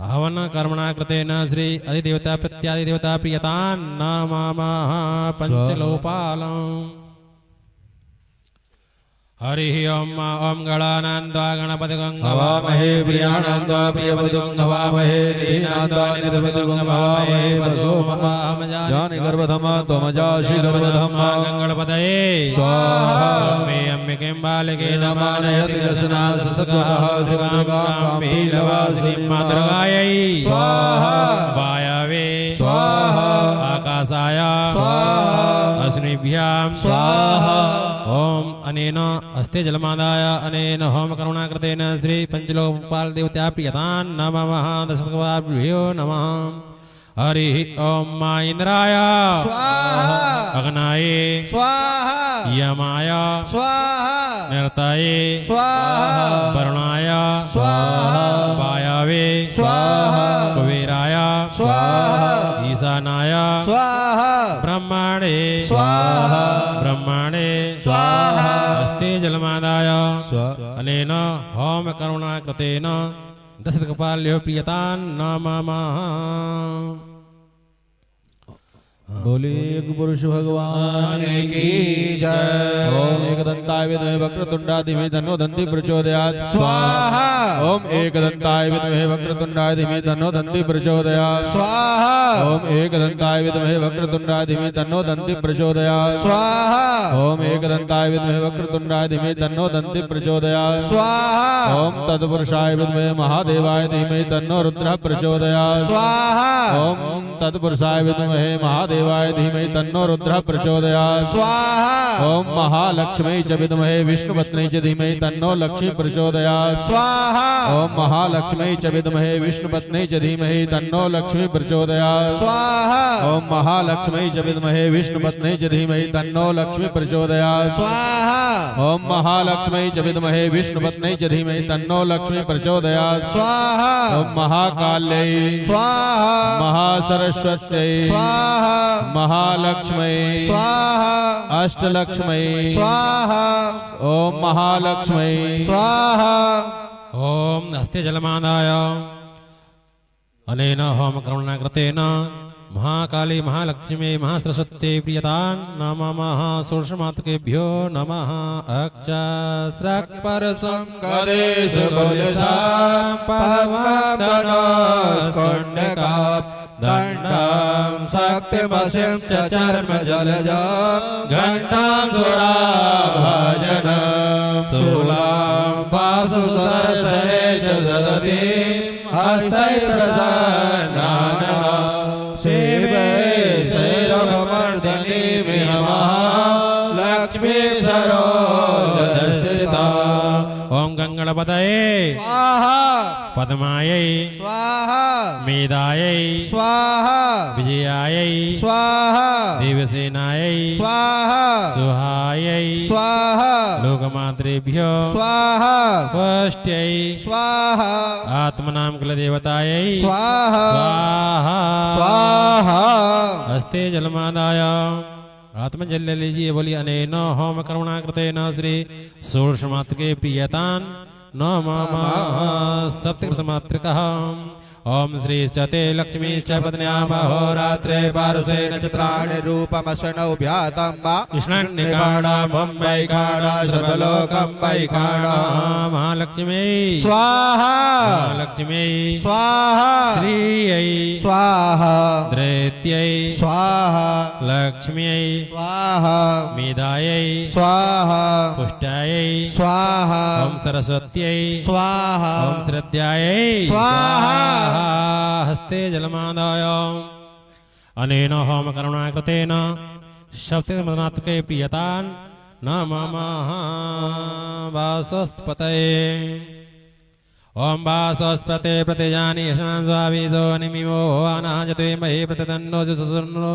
हवन कर्मणा कृतेन श्री अधिदेवता प्रत्यादिदेवता प्रियतान् नमामः पंचलोपालम् हरि ओम ओम गणानान्त्वा गणपति गंगवामहे प्रियाणान्त्वा प्रियपति गंगवामहे निधीनान्त्वा निधिपति गंगवामहे जानि गर्भधमा त्वमजासि गर्भधमा गंगणपतये स्वाहा मे अम्बिके बालके नमानयति रसना ससकः श्रीकां पीलवा श्रीमातृगायै स्वाहा वायवे स्वाहा आकाशाय स्वाहा अश्निभ्यां स्वाहा ओम अनेन अस्ते जलमादाय अनेन होम करुणाकृतेन श्री पंचलोकपाल देवता प्रियतान् नमः दशभगवाभ्यो नमः हरि ओम मा इंद्राय स्वाहा अग्नाय स्वाहा यमाय स्वाहा नर्ताय स्वाहा वरुणाय स्वाहा वायवे स्वाहा कुबेराय स्वाहा ईशानाय स्वाहा ब्रह्मणे स्वाहा ब्रह्मणे स्वाहा अस्ते जलमादाय अनेन होम करुणाकृतेन दशकपाल्यो प्रियतान् नमः बोलिए एक पुरुष भगवान की जय। ओम एकदंताय विद्महे वक्रतुंडाय धीमहि तन्नो दन्ति प्रचोदयात् स्वाहा ओम एकदंताय विद्महे वक्रतुंडाय धीमहि तन्नो दन्ति प्रचोदयात् स्वाहा ओम एकदंताय विद्महे वक्रतुंडाय धीमहि तन्नो दन्ति प्रचोदयात् स्वाहा ओम एकदंताय विद्महे वक्रतुंडाय धीमहि तन्नो दन्ति प्रचोदयात् स्वाहा ओम तत्पुरुषाय विद्महे महादेवाय धीमहि तन्नो रुद्रः प्रचोदयात् स्वाहा ओम तत्पुरुषाय विद्महे महादेवाय धीमहि तन्नो रुद्रः प्रचोदयात् स्वाहा ओम महालक्ष्मी च विद्महे विष्णुपत्नी च धीमहि तन्नो लक्ष्मी प्रचोदयात् स्वाहा ओम महालक्ष्मी च विद्महे विष्णुपत्नी च धीमहि तन्नो लक्ष्मी प्रचोदयात् स्वाहा ओम महालक्ष्मी च विद्महे विष्णुपत्नी च धीमहि तन्नो लक्ष्मी प्रचोदयात् स्वाहा ओम महालक्ष्मी च विद्महे विष्णुपत्नी च धीमहि तन्नो लक्ष्मी प्रचोदयात् स्वाहा ओम महाकाल्यै स्वाहा महासरस्वत्यै स्वाहा महालक्ष्मी स्वाहा अष्टलक्ष्मी स्वाहा ओम महालक्ष्मी स्वाहा ओम अस्ते जलमादाय अनेन होम करुणाकृतेन महाकाली महालक्ष्मी महासरस्वती प्रियतान् नमः सूक्ष्ममातृकेभ्यो नमः अक्षस्रक्परसं कदेश कुलसां पद्मधनुष्कुण्डकात् दण्डं शक्तिमसिं च चर्म जलजं घण्टां सुराभजनं शूलां वासुसरसरे च ददति हस्तै प्रसन्नाननं शिवे शैरवमर्दिनी लक्ष्मी सरोजस्थिता ओम गंगणपतये स्वाहा पद्मायै स्वाहा मेधायै स्वाहा विजयायै स्वाहा देवसेनायै स्वाहा सुहायै स्वाहा लोकमातृभ्यो स्वाहा पुष्ट्यै स्वाहा आत्मनाम कुलदेवतायै स्वाहा स्वाहा स्वाहा हस्ते जलमादाय आत्मजल ले लीजिए। बोली अनेन होम करुणाकृतेन श्री षोडशमातृके प्रियतान् नमः सप्तकृतमातृकः ओम श्री चते लक्ष्मी च पत्न्याम् अहोरात्रे पारुषेण चित्राणि रूपमशनौ भ्यातं वा कृष्णन्निकाणा मुम्बैकाणा सर्वलोकं वैकाणा महालक्ष्मी स्वाहा महालक्ष्मी स्वाहा श्रीयै स्वाहा दैत्यै स्वाहा लक्ष्म्यै स्वाहा मेधायै स्वाहा पुष्टायै स्वाहा ओम सरस्वत्यै स्वाहा ओम श्रद्धायै स्वाहा हस्ते जलमादाय अनेन होम करुणाकृतेन सप्तमनात्के प्रियतान् नमः वासस्पतये ओम वासस्पते प्रतिजानि यशांस्वावीजो निमिमो अनाजते महे प्रतिदन्नो जुसुर्नो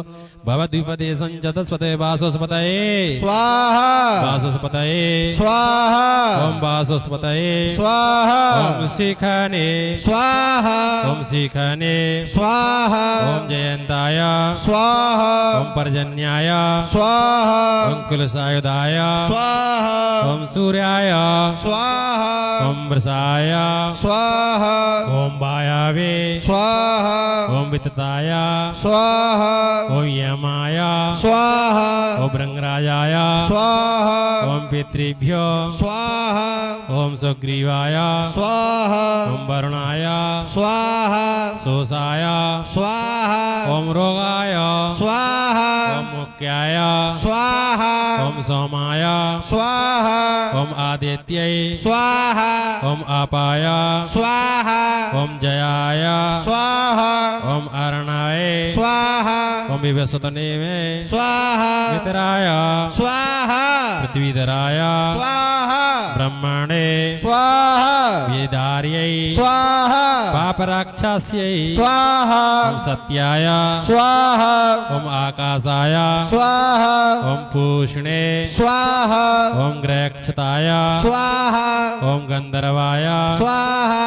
भवद्विपदे संचतस्पते वासस्पतये स्वाहा वासस्पतये स्वाहा ओम वासस्पतये स्वाहा ओम शिखने स्वाहा ओम शिखने स्वाहा ओम जयंताय स्वाहा ओम पर्जन्याय स्वाहा ओम कुलसायुधाय स्वाहा ओम सूर्याय स्वाहा ओम वृषाय स्वाहा ओम वायवे स्वाहा ओम वितताय स्वाहा ओम यमाय स्वाहा ओम रंगराजाय स्वाहा ओम पितृभ्यो स्वाहा ओम सुग्रीवाय स्वाहा ओम वरुणाय स्वाहा सोसाय स्वाहा ओम रोगाय स्वाहा ओम मुक्याय स्वाहा ओम सोमाय स्वाहा ओम आदित्यै स्वाहा ओम आपाय स्वाहा ओम जयाय स्वाहा ओम अर्णाय स्वाहा ओम विवस्वतने में स्वाहा मित्राय स्वाहा पृथ्वीधराय स्वाहा ब्रह्मणे स्वाहा वेदार्यै स्वाहा पापराक्षस्यै स्वाहा ओम सत्याय स्वाहा ओम आकाशाय स्वाहा ओम पूष्णे स्वाहा ओम ग्रहक्षताय स्वाहा ओम गंधर्वाय स्वाहा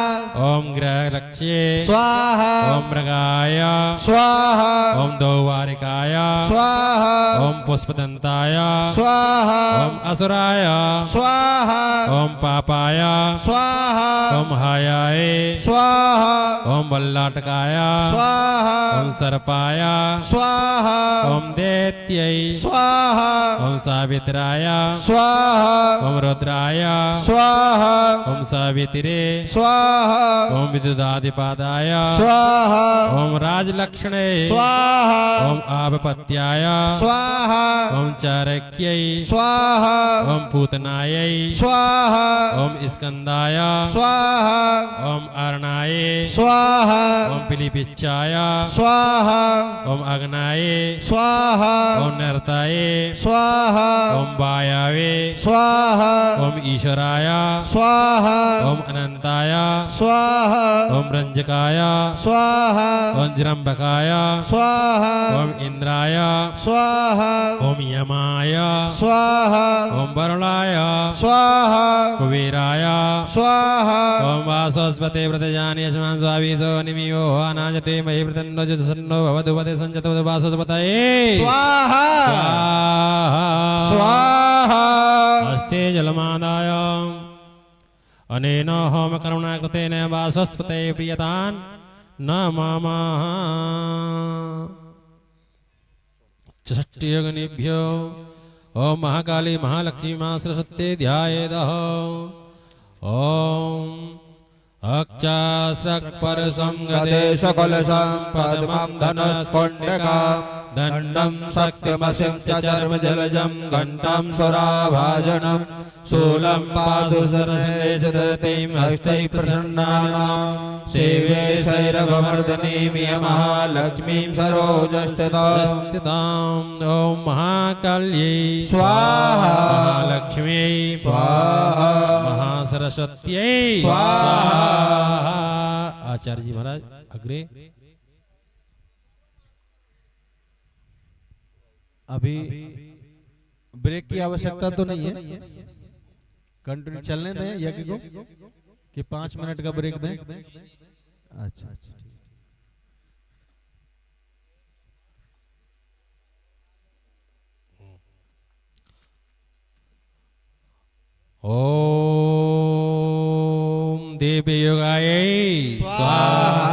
ओम ग्रहलक्ष्ये स्वाहा ओम मृगाय स्वाहा ओम दौवारिकाय स्वाहा ओम पुष्पदंताय स्वाहा ओम असुराय स्वाहा ओम पापाय स्वाहा ओम हायाय स्वाहा ओम बल्लाटकाय स्वाहा ओम सर्पाय स्वाहा ओम दैत्यै स्वाहा ओम सावित्राय स्वाहा ओम रुद्राय स्वाहा ओम सावित्रे स्वाहा ओम विदुदादिपादाय स्वाहा ओम राजलक्ष्णे स्वाहा ओम आभपत्याय स्वाहा ओम चारक्यै स्वाहा ओम पूतनायै स्वाहा ओम स्कंदाय स्वाहा ओम अर्णाय स्वाहा ओम पिलिपिच्चाय स्वाहा ओम अग्नाय स्वाहा ओम नर्ताय स्वाहा ओम वायावे स्वाहा ओम ईश्वराय स्वाहा ओम अनंताय स्वाहा ओम रंजकाय स्वाहा ओम जृंभकाय स्वाहा ओम इंद्राय स्वाहा ओम यमाय स्वाहा ओम वरुणाय स्वाहा कुबेराय स्वाहा ओम वासस्पते व्रतजानि यशमान् स्वावीसो निमियो अनाजते महि प्रतन्नो जुसन्नो भवदुपदे संजतो वासस्पतये स्वाहा स्वाहा स्वाहा अस्ते जलमादाय अनेन होम करुणाकृतेन वासस्पते प्रियतान् न मम षष्ट्यग्निभ्यो ओम महाकाली महालक्ष्मी मां सरस्वती ध्यायेदः ओम अक्षास्रक्परसं गदेशकुलसं पद्मं धनुष्कुण्डका दण्डं शक्तिमसिं च चर्मजलजं घण्टां सुराभाजनं शूलं पादुसरसेशदतीं हस्तैः प्रसन्नानां सेवे शैरभमर्दनीं महालक्ष्मीं सरोजस्थितां ओम महाकाल्यै स्वाहा महालक्ष्म्यै स्वाहा महासरस्वत्यै स्वाहा। आचार्य जी महाराज अग्रे। अभी ब्रेक की आवश्यकता तो नहीं है, कंटिन्यू चलने दें यज्ञ को कि 5 मिनट का ब्रेक दें। अच्छा अच्छा ओम देवयोगायै स्वाहा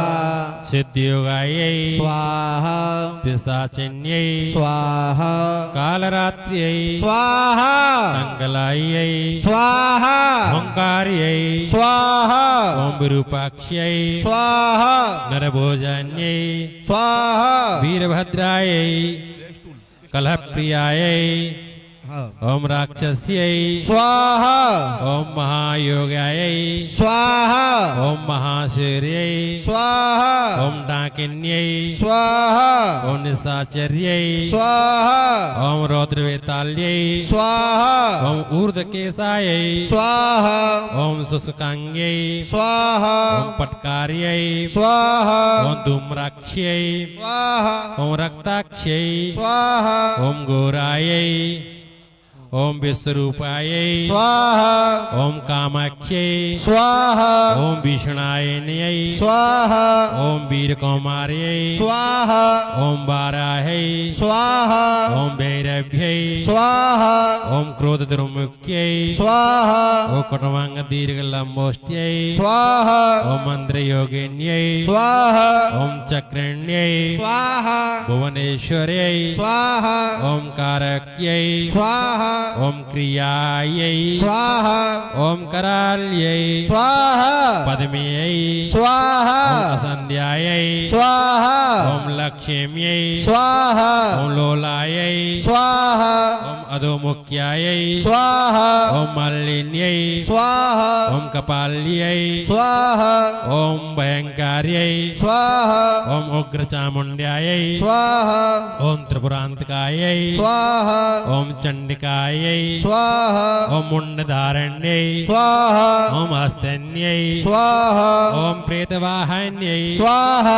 सिद्धियोगायै स्वाहा पिशाचिन्यै स्वाहा कालरात्र्यै स्वाहा मंगलायै स्वाहा ओंकार्यै स्वाहा ओम विरूपाक्ष्यै स्वाहा नरभोजन्यै स्वाहा वीरभद्रायै कलहप्रियायै ओम राक्षस्यै स्वाहा ओम महायोगायै स्वाहा ओम महासूर्यै स्वाहा ओम डाकिन्यै स्वाहा ओम निशाचर्यै स्वाहा ओम रौद्रवेताल्यै स्वाहा ओम ऊर्ध्वकेशायै स्वाहा ओम शुष्कांग्यै स्वाहा ओम पटकार्यै स्वाहा ओम धूम्राक्ष्यै स्वाहा ओम रक्ताक्ष्यै स्वाहा ओम घोरायै ओम विश्वरूपायै स्वाहा ओम कामाक्ष्यै स्वाहा ओम भीषणायन्यै स्वाहा ओम वीरकौमार्यै स्वाहा ओम वाराहै स्वाहा ओम भैरव्यै स्वाहा ओम क्रोधद्रुमुख्यै स्वाहा ओम कटवांग दीर्घलंबोष्ट्यै स्वाहा ओम मंत्रयोगिन्यै स्वाहा ओम चक्रण्यै स्वाहा भुवनेश्वर्यै स्वाहा ओम कारक्यै स्वाहा ओम क्रियायै स्वाहा ओम कराल्यै स्वाहा पद्म्यै स्वाहा ओम असंध्यायै स्वाहा ओम लक्ष्म्यै स्वाहा ओम लोलायै स्वाहा ओम अधोमुख्यायै स्वाहा ओम मालिन्यै स्वाहा ओम कपाल्यै स्वाहा ओम भयंकार्यै स्वाहा ओम उग्रचामुण्ड्यायै स्वाहा ओम त्रिपुरान्तकायै स्वाहा ओम चण्डिकायै स्वाहा ओम मुण्डधारण्यै स्वाहा ओम हस्तन्यै स्वाहा ओम प्रेतवाहन्यै स्वाहा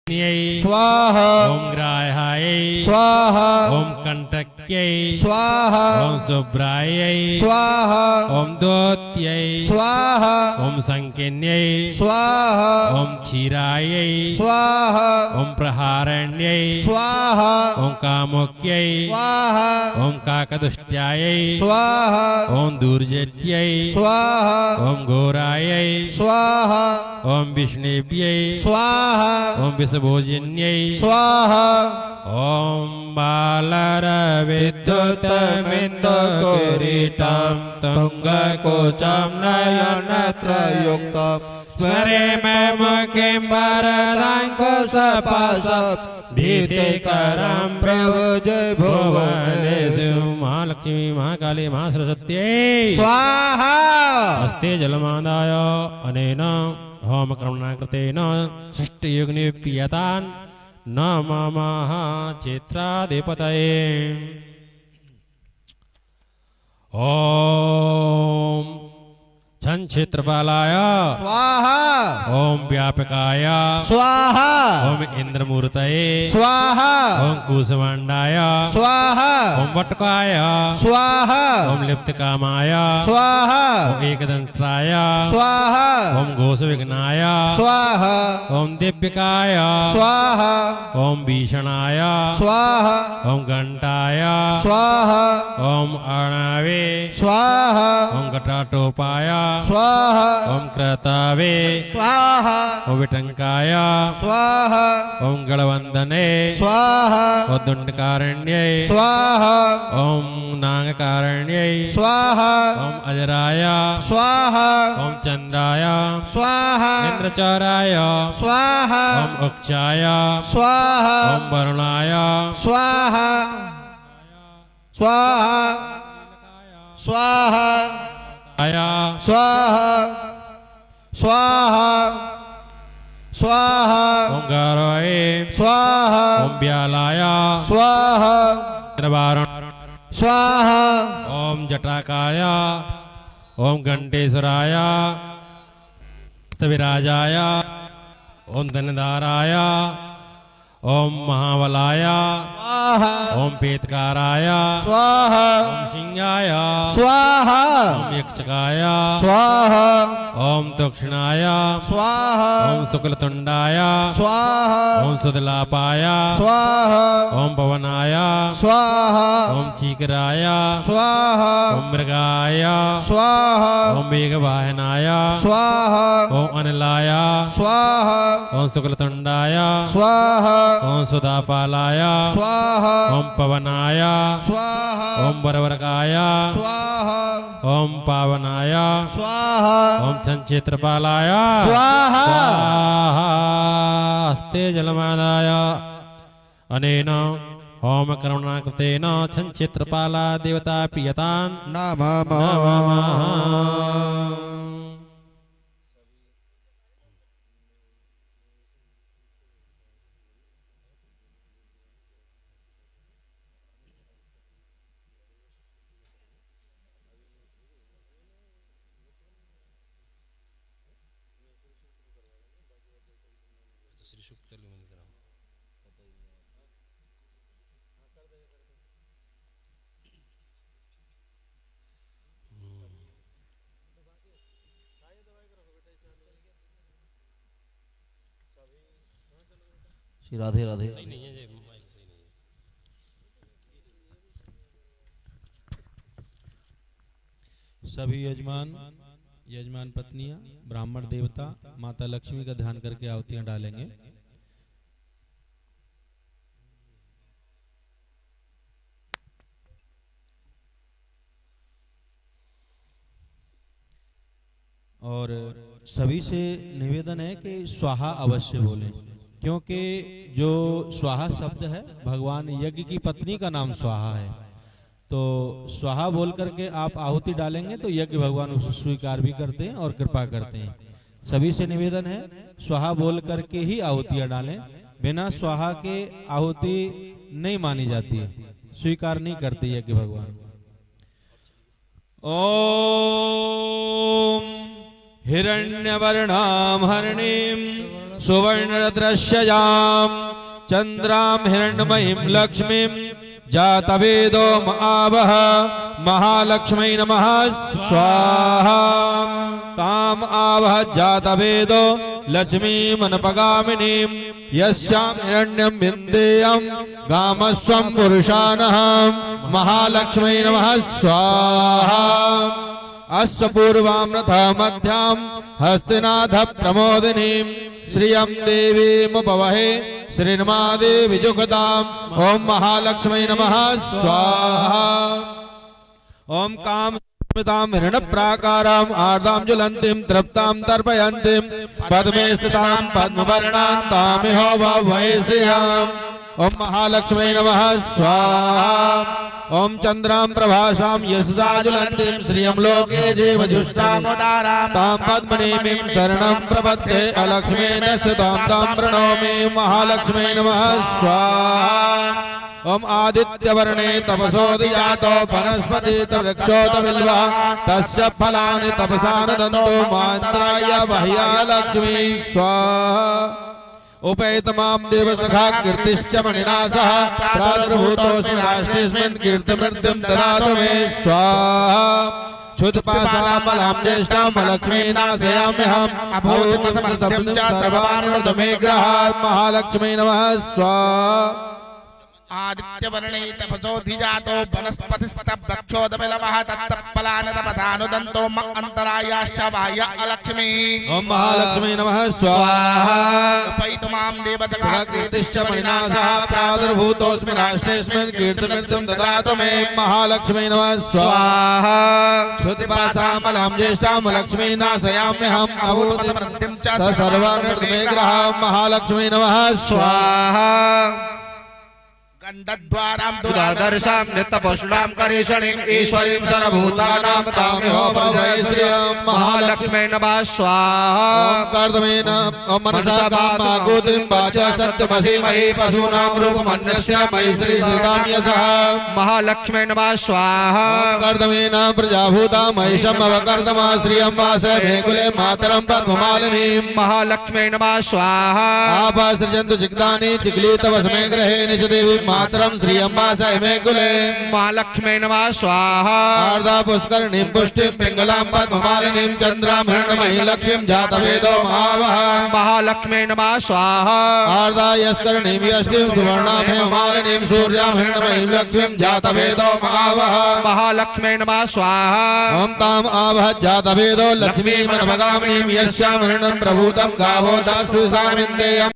स्वाहा ओम ग्राह्यायै स्वाहा ओम कंटक्यै स्वाहा ओम शुभ्रायै स्वाहा ओम दोत्यै स्वाहा ओम संकिन्यै स्वाहा ओम क्षीरायै स्वाहा ओम प्रहारण्यै स्वाहा ओम कामुक्यै स्वाहा ओम काकदुष्ट्यायै स्वाहा ओम दूर्जट्यै स्वाहा ओम घोरायै स्वाहा ओम विष्णुव्यै स्वाहा ओम विषभोजिन्यै स्वाहा ओम बालरविद्युतमिन्दुकिरीटं तुङ्गकोचं नयनत्रयुक्तं स्मरे मे मुखिं वरदाङ्कुशपाशं भीतिकरं प्रभुजय भुवनेषु महालक्ष्मी महाकाली महासरस्वत्यै स्वाहा हस्ते जलमादाय अनेन होम कर्मणाकृतेन सृष्टियुग्निप्रियतान् न ममः क्षेत्राधिपतये ओम छन् क्षेत्रपालाय स्वाहा ओम व्यापकाय स्वाहा ओम इंद्रमूर्तये स्वाहा ओम कुशवाण्डाय स्वाहा ओम वटकाय स्वाहा ओम लिप्तकामाय स्वाहा ओम एकदंत्राय स्वाहा ओम घोषविघ्नाय स्वाहा ओम दिव्यकाय स्वाहा ओम भीषणाय स्वाहा ओम घंटाय स्वाहा ओम अर्णवे स्वाहा ओम घटाटोपाय स्वाहा ओम क्रतावे स्वाहा ओम विटंकाय स्वाहा ओम गणवंदने स्वाहा ओम दंडकारण्ये स्वाहा ओम नागकारण्ये स्वाहा ओम अजराय स्वाहा ओम चंद्राय स्वाहा इंद्रचौराय स्वाहा ओम उक्षाय स्वाहा ओम वरुणाय स्वाहा स्वाहा स्वाहा आया स्वाहा स्वाहा स्वाहा ओम गौरवे स्वाहा ओम व्यालाय स्वाहा निर्वारण स्वाहा ओम जटाकाय ओम घंटेश्वराय विराजाय ओम धनधाराय ओम महाबलाय स्वाहा ओम पेतकाराय स्वाहा ओम सिंहाय स्वाहा ओम यक्षकाय स्वाहा ओम दक्षिणाय स्वाहा ओम शुक्लतुंडाय स्वाहा ओम सुदलापाय स्वाहा ओम पवनाय स्वाहा ओम चीकराय स्वाहा ओम मृगाय स्वाहा ओम मेघवाहनाय स्वाहा ओम अनिलाय स्वाहा ओम शुक्लतुंडाय स्वाहा ओम सुदापालाय स्वाहा ओम पवनाय स्वाहा ओम वरवरकाय स्वाहा ओम पावनाय स्वाहा ओम छन्क्षेत्रपालाय स्वाहा हस्ते जलमादाय अनेन होम करुणाकृतेन संचित्रपाला देवता प्रियतान् नमः। श्री राधे राधे। सभी यजमान यजमान पत्नियां ब्राह्मण देवता माता लक्ष्मी का ध्यान करके आहुतियां डालेंगे। और सभी से निवेदन है कि स्वाहा अवश्य बोलें, क्योंकि जो स्वाहा शब्द है भगवान यज्ञ की पत्नी का नाम स्वाहा है। तो स्वाहा बोल करके आप आहुति डालेंगे तो यज्ञ भगवान उसे स्वीकार भी करते हैं और कृपा करते हैं। सभी से निवेदन है स्वाहा बोल करके ही आहुतियां डालें, बिना स्वाहा के आहुति नहीं मानी जाती है, स्वीकार नहीं करते यज्ञ भगवान। ओम हिरण्यवर्णाम हरणीम सुवर्णरद्रश्यजाम चंद्राम हिरण्यमयीं लक्ष्मीं जातवेदो आवह महालक्ष्मी नमः स्वाहा। ताम आवह जातवेदो लक्ष्मीमनपगामिनीं यस्यां हिरण्यं विन्देयं गामस्वं पुरुषानहं महालक्ष्मी नमः स्वाहा। अस्य पूर्वामृथ मध्यां हस्तिनाथ प्रमोदिनीं श्रियं देवीमुपवहे श्रीन्मादेवी जुगताम् ओम महालक्ष्मी नमः स्वाहा। ओम काम स्मितां हिरण्यप्राकाराम् आर्द्रां ज्वलन्तीं तृप्तां तर्पयन्तीं पद्मे स्थितां पद्मवर्णां तामिहो वैश्रियाम् ओम महालक्ष्मी नमः स्वाहा। ओम चंद्रां प्रभासां यशसा ज्वलन्तीं श्रियं लोके जीवजुष्टां तां पद्मनीमीं शरणं प्रपद्ये अलक्ष्मीं स्थितां तां प्रणौमि महालक्ष्मी नमः स्वाहा। ओम आदित्यवर्णे तपसोऽधिजातो वनस्पतित वृक्षोत बिल्वा तस्य फलानि तपसा नदन्तो मान्त्राय बाह्या लक्ष्मी स्वाहा। उपेतमां देवसखा कीर्तिश्च मणिना सह प्रादुर्भूतोऽस्मि राष्ट्रेऽस्मिन् कीर्तिमृद्धिं ददातु मे स्वाहा। क्षुत्पाशामलां ज्येष्ठां लक्ष्मीनाशयाम्यहम् अभूतमसत्यं सर्वान् मे ग्रहात् महालक्ष्मी नमः स्वाहा। आदित्यवर्णे तपसोऽधिजातो वनस्पतिस्तवृक्षोदबिलवः तत्तत्फलानि तपसानुदन्तो अन्तरायाश्च बाह्य अलक्ष्मी ओम महालक्ष्मी नमः स्वाहा। उपैतमां देवसखा कीर्तिश्च मणिना सह प्रादुर्भूतोऽस्मि राष्ट्रेऽस्मिन् कीर्तिमृद्धिं ददातु मे महालक्ष्मी नमः स्वाहा। क्षुत्पाशामलां ज्येष्ठां लक्ष्मीनाशयाम्यहम् अभूतमसत्यं सर्वान् मे ग्रहात् महालक्ष्मी नमः स्वाहा। गन्धद्वारां दुरादर्शां नित्यपुष्णां करीषणीं ईश्वरीं सर्वभूतानां तामिहो वैश्रियं महालक्ष्मी नमः स्वाहा। कर्दमेन मनसा कामाकुतिं वाचा सत्यमसीमहि पशूनां रूपमन्यस्य मयि श्रीश्रीतां यशः महालक्ष्मी नमः स्वाहा। कर्दमेन प्रजाभूता महिषम् अवकर्दमा श्रियं वासे भेकुले मातरं पद्ममालिनीं महालक्ष्मी नमः स्वाहा। आपासृजन्तु चिक्तानि चिक्लीतवस्मे ग्रहे निजदेवी मातरं श्रियं वासे मे कुले महालक्ष्मी नमः स्वाहा। आर्द्रा पुष्करणीं पुष्टिं पिङ्गलां पद्ममालिनीं चन्द्रां हिरण्मयीं लक्ष्मीं जातवेदो महावः महालक्ष्मी नमः स्वाहा। आर्द्रा यस्करणीं यष्टिं सुवर्णां हेममालिनीं सूर्यां हिरण्मयीं लक्ष्मीं जातवेदो महावः महालक्ष्मी नमः स्वाहा। ओम ताम् आवह जातवेदो लक्ष्मीमनपगामिनीं यस्यां हिरण्यं प्रभूतं गावो दासुसानविन्देयम्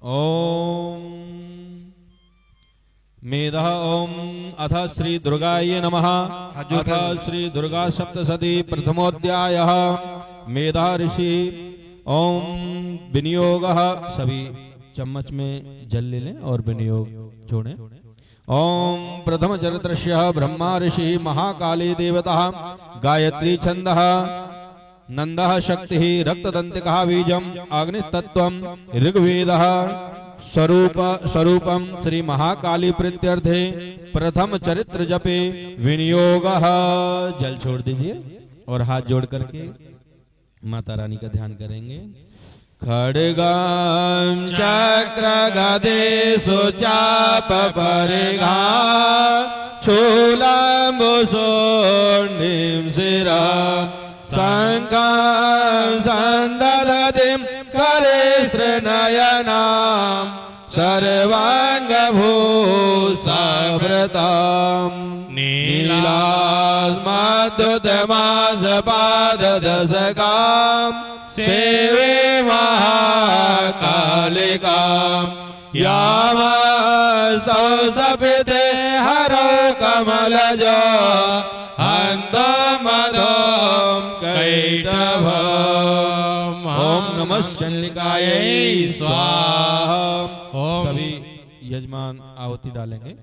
ओम मेधा ओम अथ श्री दुर्गायै नमः। अथ श्री दुर्गा सप्तशती प्रथमोध्यायः। मेधा ऋषि ओम विनियोगः। सभी चम्मच में जल ले लें और विनियोग छोड़ें। ओम प्रथम चरित्रस्य ब्रह्मा ऋषि महाकाली देवता गायत्री छंदः नंदः शक्तिः रक्तदंतिकः बीजम् अग्नितत्त्वम् ऋग्वेदः स्वरूपम श्री महाकाली प्रीत्यर्थे प्रथम चरित्र जपे विनियोगः। जल छोड़ दीजिए और हाथ जोड़ करके माता रानी का ध्यान करेंगे। खड्गं चक्र गदे सुचाप परिघा शूलम्बुशोर्णिं शिरा शङ्खं सन्ददतिं करेशनयनां सर्वाङ्गभूषावृतां नीलास्मद्युतमासपाददशकां सेवे महाकालिकां यामसौसपिते हरो कमलजो हन्तमधों कैटभम्। ओम नमः चंडिकायै स्वाहा। सभी यजमान आहुति डालेंगे।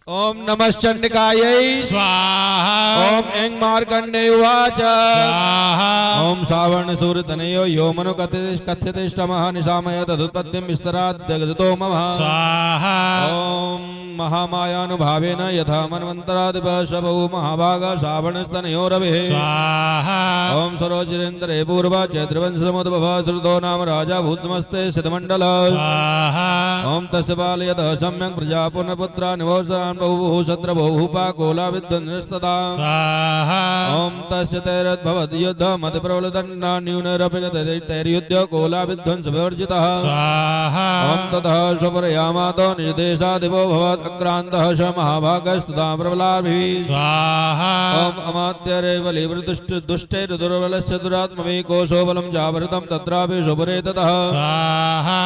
ओम नमः चंडिकायै स्वाहा। ओम ऐं मार्कण्डेय उवाच स्वाहा। ओम सावर्ण सूर्यतनयो यो मनु कथ्यतिष्ठमः निशामय तदुत्पत्तिं विस्तरात् जगतो मम स्वाहा। ओम महामायानुभावेन यथा मन्वन्तरादिपः शवौ महाभाग सावणस्तनयो रविः स्वाहा। ओम सरोजरेन्द्रे पूर्व चैत्रवंशसमुद्भव श्रुतो नाम राजा भूतमस्ते सिद्धमण्डल स्वाहा। ओम तस्य पालयतः सम्यक् प्रजा पुनर्पुत्रा निवोत्सरान् बहुः शत्रबहुः कोला विद्वन्स्तदा स्वाहा। ओम तस्य तैरद्भवति युद्धमतिप्रबलदण्डा न्यूनरपि तैर्युद्ध कोला विध्वंस विवर्जितः स्वाहा। ओम ततः स्वपरयामातो निजदेशादिवो भवत् अक्रान्तः स महाभागस्तदा प्रबलाभिः स्वाहा। ओम अमात्यरेवलिवृदुष्टैर् दुर्बलस्य दुरात्मवे कोशो बलं जावृतं तत्रापि शुभरे ततः स्वाहा।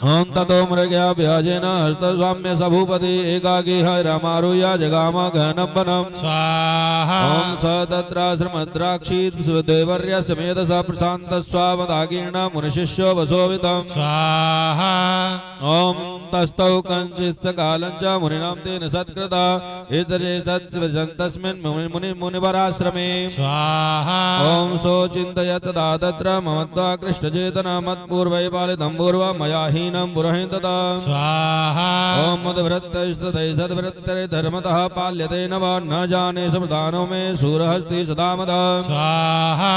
ओम ततो मृगयाभ्याजेन हस्तस्वाम्य सभूपति एकाकी हरमारुह्य जगाम गहनं वनं स्वाहा। ओम स तत्राश्रमद्राक्षी देवर्य समेत स प्रशान्तस्वामदाकीर्ण मुनिशिष्यो वसोवितं स्वाहा। ओम तस्थौ कंचित् कालं च मुनिनां तेन सत्कृता इतरे सत्सन्तस्मिन् मुनिवराश्रमे स्वाहा। ओम सो चिन्तयत् तदा तत्र ममत्वा कृष्णचेतना मत्पूर्वै पालितं पूर्वं मया हीनं पुरहिं तथा स्वाहा। ओम मदवृत्तस्तदै सद्वृत्तरे धर्मतः पाल्यते न वा न जाने समृदानो मे सूरहस्ति सदा मदा स्वाहा।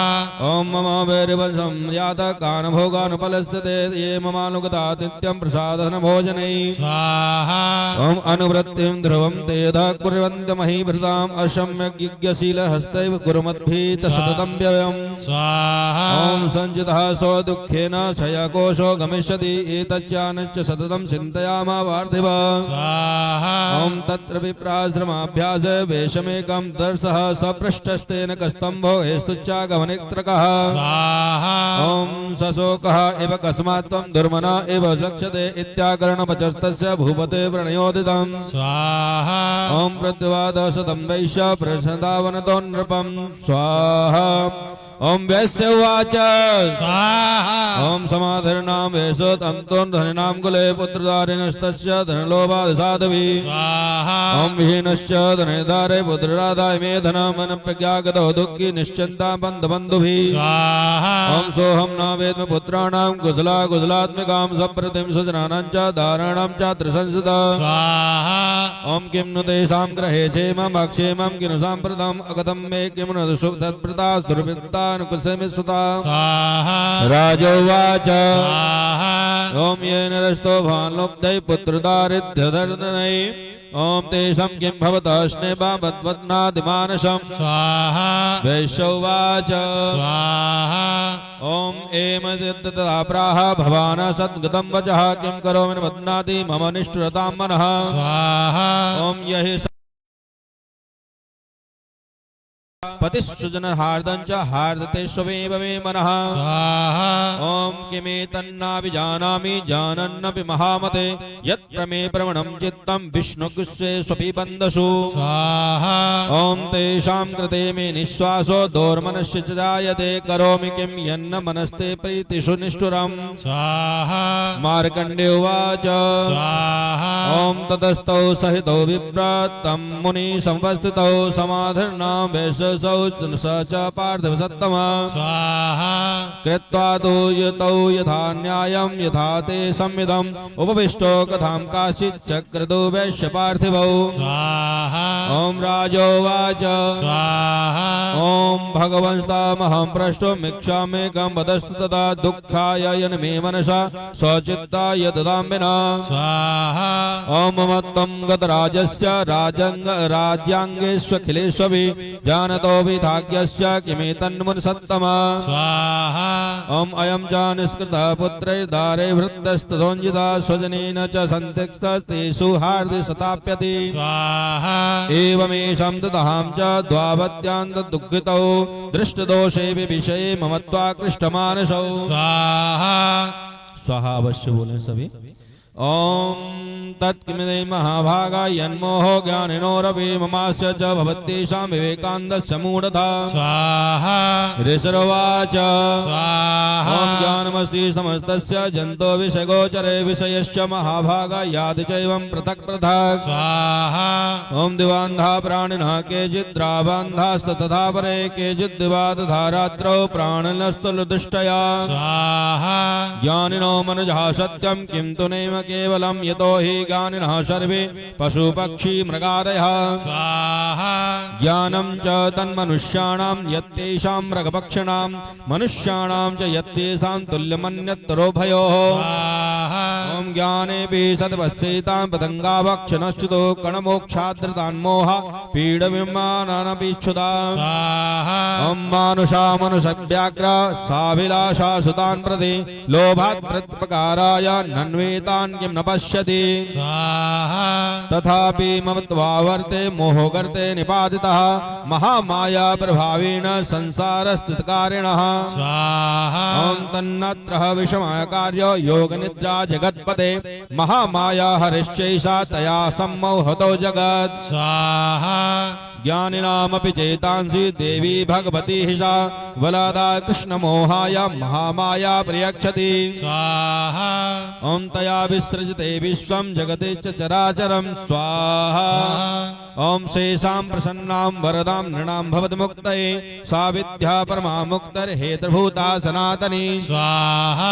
ओम मम वैरवंशं यातः कानभोगानुपलस्यते ये ममानुगता नित्यं प्रसादन भोजनै स्वाहा। ओम अनुवृत्तिं ध्रुवं ते यथा कुर्वन्ति महीभृताम् अशम्यज्ञशीलहस्तैव कुर्मद्भिः च सततं व्ययम् स्वाहा। ओम संजितः सो दुःखेन क्षयकोशो गमिष्यति एतच्चानश्च सततं चिन्तयामा पार्थिव स्वाहा। ओम तत्र विप्राश्रमाभ्यास वेशमेकं दर्शः सपृष्टस्तेन कस्तम्भो हेस्तुच्चागमनित्रकः स्वाहा। ओम सशोकः इव कस्मात् त्वं दुर्मना इव लक्ष्यते इत्याकरणपचस्तस्य भूपते प्रणयोदितं स्वाहा। ओम प्रत्युवादशतं वैश्य प्रसन्दावनतो नृपं स्वाहा। ओम वैश्य उवाच स्वाहा। ओम समाधिर्नाम वेशो तं तों धनिनां कुले पुत्रदारिणस्तस्य धनलोभादसाधवी स्वाहा। ओम विहीनश्च धनेदारे पुत्रराधाय मे धनमनप्रज्ञागतो दुःखी निश्चिन्ता बन्धुभिः स्वाहा। ओम सोऽहं न वेद्म पुत्राणां कुशलात्मिकां सप्रतिं सुजनानां च दाराणां च त्रिसंसिता स्वाहा। ओम किं नु तेषां ग्रहे क्षेमम् अक्षेमं किनु साम्प्रतम् अगतं मे किं नु तत्प्रता दुर्वृत्तानुकुशमिश्रुता स्वाहा। राजोवाच स्वाहा। ओम येन रस्तो भानुब्धै पुत्रदारिद्र्यदर्दनै ओम तेषां किं भवतः स्नेहावद्वत्नादिमानसम् स्वाहा। वैश्योवाच स्वाहा। ओम एम तथा प्राह भवान् सद्गतं वचः किं करोमि न वदनाति मम निष्ठुरतां मनः स्वाहा। ओम यहि पतिसुजन हार्दं च हार्दते स्वमेव मे मनः स्वाहा ओम किमे तन्नाभिजानामि जानन्नपि महामते यत्र मे प्रवणं चित्तं विष्णुगुस्से स्वपि बन्धसु स्वाहा ओम तेषां कृते मे निःश्वासो दोर्मनस्य च जायते करोमि किं यन्न मनस्ते प्रीतिषु निष्ठुरम् स्वाहा मार्कण्डे उवाच स्वाहा ओम ततस्तौ सहितौ विप्रातं मुनि संवस्थितौ समाधिर्नां वैशसौ स च पार्थिव सत्तमा स्वाहा कृत्वा तु यतौ यथा न्यायं यथा ते संविदम् उपविष्टो कथां काचिच्चक्रतु वैश्य पार्थिवौ स्वाहा ओम राजोवाच स्वाहा ओम भगवंस्तामहं प्रष्टुमिच्छाम्येकं वदस्तु तदा दुःखाय यन मे मनसा स्वचित्ताय ददाम्यना स्वाहा ओम मत्तं गतराजस्य राज्यांगेष्वखिलेष्वपि जानतो विधाज्ञस्य किमेतन्मुन सत्तमा स्वाहा ओम अयं च निष्कृतः पुत्रै दारे वृत्तस्ततोञ्जिता स्वजनेन च सन्त्यक्तस्तेषु हार्दि सताप्यति स्वाहा एवमेषां ददाहां च द्वावत्यान्तदुःखितौ दृष्टदोषे विषये ममत्वाकृष्टमानसौ स्वाहा स्वाहा अवश्य बोले सभी ओम तत्किमिदे महाभागा यन्मोहो ज्ञानिनोरपि ममास्य च भवत्येषां विवेकानन्दस्य मूढता स्वाहा ऋषिरुवाच स्वाहा ओम ज्ञानमस्ति समस्तस्य जन्तो विषयगोचरे विषयश्च महाभागा याति चैवं पृथक् पृथक् स्वाहा ओम दिवान्धा प्राणिनः केचिद्रावान्धास्तथा परे केचिद्दिवा तथा रात्रौ प्राणिनस्तुलदृष्टया स्वाहा ज्ञानिनो मनजः सत्यं किं तु नैव केवलं यतो हि ज्ञानिनः सर्वे पशुपक्षी मृगादयः स्वाहा ज्ञानं च तन्मनुष्याणां यत्तेषां मृगपक्षिणां मनुष्याणां च यत्तेषां तुल्यमन्यत्तरो भयोः स्वाहा ओम ज्ञानेऽपि सद्वस्येतां पतङ्गाभक्षणश्चितो कणमोक्षाद्रतान्मोह पीडविमानानपीक्षुता स्वाहा ओम मानुषा मनुषव्याघ्र साभिलाषा सुतान् प्रति लोभात् प्रत्पकाराय नन्वेतान् किं न पश्यति स्वाहा तथापि ममत्वावर्ते मोहगर्ते निपातितः महामाया प्रभावेण संसारस्थितकारिणः स्वाहा ओम तन्नत्रः विषमः कार्यो योगनिद्रा जगत्पते महामाया हरिश्चैषा तया सम्मोहतो जगत् स्वाहा ज्ञानिनामपि चेतांसि देवी भगवती हिषा वलादा कृष्णमोहाय महामाया प्रयच्छति स्वाहा ओम तया विसृजते विश्वं जगते च चराचरं स्वाहा ओम शेषां प्रसन्नां वरदां नृणां भवद्मुक्तये सा विद्या परमा मुक्तिर्हेतुभूता सनातनी स्वाहा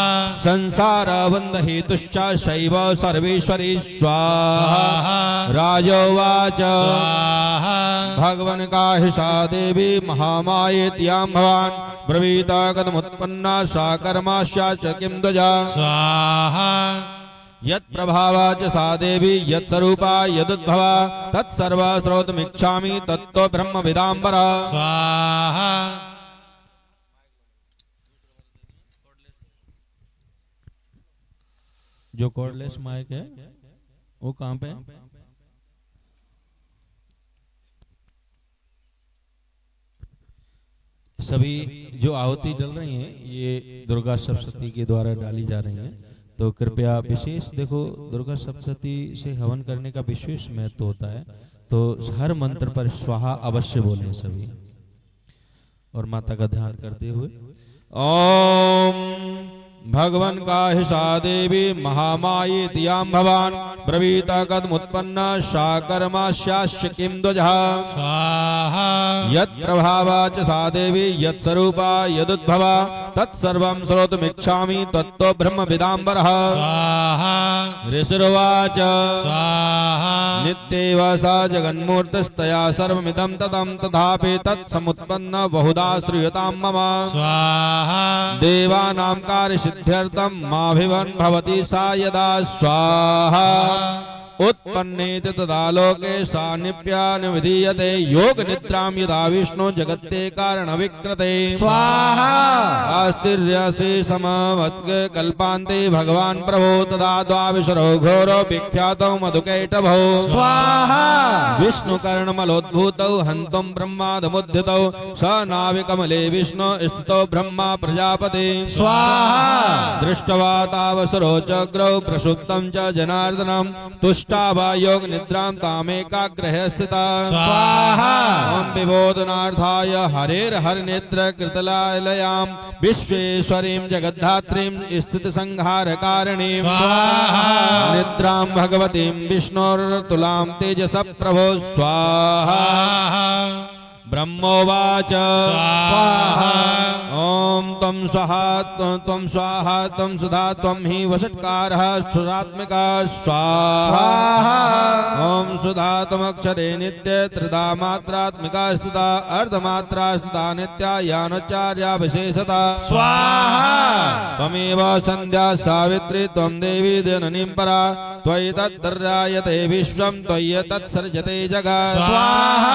संसारबन्धहेतुश्च शैव सर्वेश्वरी स्वाहा राजोवाच स्वाहा भगवन् काहिषा देवी महामायेत्यां भवान् ब्रवीता कथमुत्पन्ना सा कर्मास्या च किं द्वजा स्वाहा यत्प्रभावा च सा देवी यत्स्वरूपा यदुद्भवा तत्सर्वा श्रोतुमिच्छामि तत्तो ब्रह्मविदाम्बरा स्वाहा जो कॉर्डलेस माइक है वो कहाँ पे है? सभी जो आहुति डल रही हैं ये दुर्गा सप्तशती के द्वारा डाली जा रही हैं, तो कृपया विशेष देखो दुर्गा सप्तशती से हवन करने का विशेष महत्व होता है, तो हर मंत्र पर स्वाहा अवश्य बोलें सभी और माता का ध्यान करते हुए ओम भगवन् काहिषा देवी महामायेत्यां भवान् ब्रवीता कथमुत्पन्ना सा कर्मास्याश्च किं द्वजः स्वाहा यत्प्रभावा च सा देवी यत्स्वरूपा यदुद्भवा तत्सर्वं श्रोतुमिच्छामि तत्तो ब्रह्मविदाम्बरः स्वाहा ऋषिरुवाच स्वाहा नित्येव सा जगन्मूर्तिस्तया सर्वमिदं ततं तथापि तत्समुत्पन्न बहुधा श्रूयतां मम स्वाहा देवानां कार्यसिद्ध्यर्थं माभिवन् भवति सा यदा स्वाहा उत्पन्नेति तदा लोके सा निप्यानुविधीयते योग निद्रां यदा विष्णु जगत्ते कारण विक्रते स्वाहा आस्तिर्यसे समवत्क कल्पान्ते भगवान् प्रभो तदा द्वाविशरो घोरो विख्यातो मधुकैटभो स्वाहा विष्णु कर्णमलोद्भूतौ हन्तुं ब्रह्मादमुद्धितौ स नाविकमले विष्णु स्थितो ब्रह्मा प्रजापति स्वाहा दृष्ट्वा तावसरो चक्रौ प्रसुप्तं च जनार्दनं तुष्टा वा योग निद्रां तामेकाग्रहे स्थिता स्वाहा ॐ विबोधनार्थाय हरेर्हर नेत्र कृतलालयां विश्वेश्वरीं जगद्धात्रीं स्थित संहारकारिणीं स्वाहा निद्रां भगवतीं विष्णोर्तुलां तेजस प्रभो स्वाहा ब्रह्मोवाच स्वाहा ॐ त्वं स्वाहा त्वं स्वाहा त्वं सुधा त्वं हि वषट्कारः सुधात्मिका स्वाहा ॐ सुधा त्वमक्षरे नित्य त्रिधा मात्रात्मिका स्थिता अर्धमात्रा स्थिता नित्या यानोच्चार्या विशेषता स्वाहा त्वमेव संध्या सावित्री त्वं देवी जननीं परा त्वयि तद्दर्जायते विश्वं त्वयि तत्सर्जते जगत् स्वाहा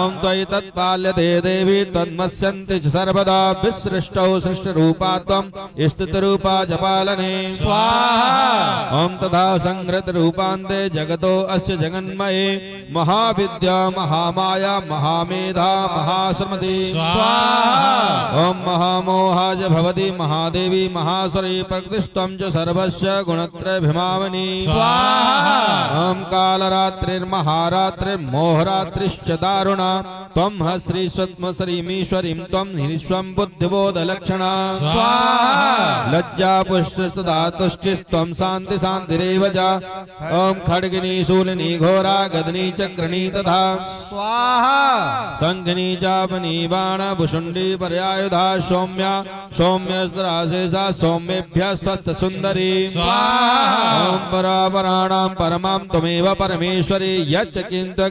ॐ त्वयि तत्पाल्यते देवी तन्मत्स्यन्ति च सर्वदा विसृष्टौ सृष्टरूपा त्वं स्थितरूपा च पालने स्वाहा ॐ तथा संहृतरूपान्ते जगतो अस्य जगन्मये महाविद्या महामाया महामेधा महाश्रमति स्वाहा ॐ महामोहाज भवति महादेवी महासुरी प्रकृतिस्त्वं च सर्वस्य गुणत्रयभिमावनि स्वाहा ॐ कालरात्रिर्महारात्रिर्मोहरात्रिश्च दारुणा त्वं हस्री स्वत्मश्रीमीश्वरीं त्वं ह्रीश्वं बुद्धिबोधलक्षणा स्वाहा लज्जा पुष्टस्तदा तुष्टिस्त्वं शान्ति शान्तिरेव च ॐ खड्गिनी शूलिनी घोरा गदनी चक्रणी तथा स्वाहा शङ्खिनी चापनी बाण भुषुण्डी पर्यायुधा सौम्या सौम्यस्त्राशेषा सौम्येभ्यस्तत् सुन्दरी स्वाहा ॐ परापराणां परमां त्वमेव परमेश्वरी यच्च किन्तु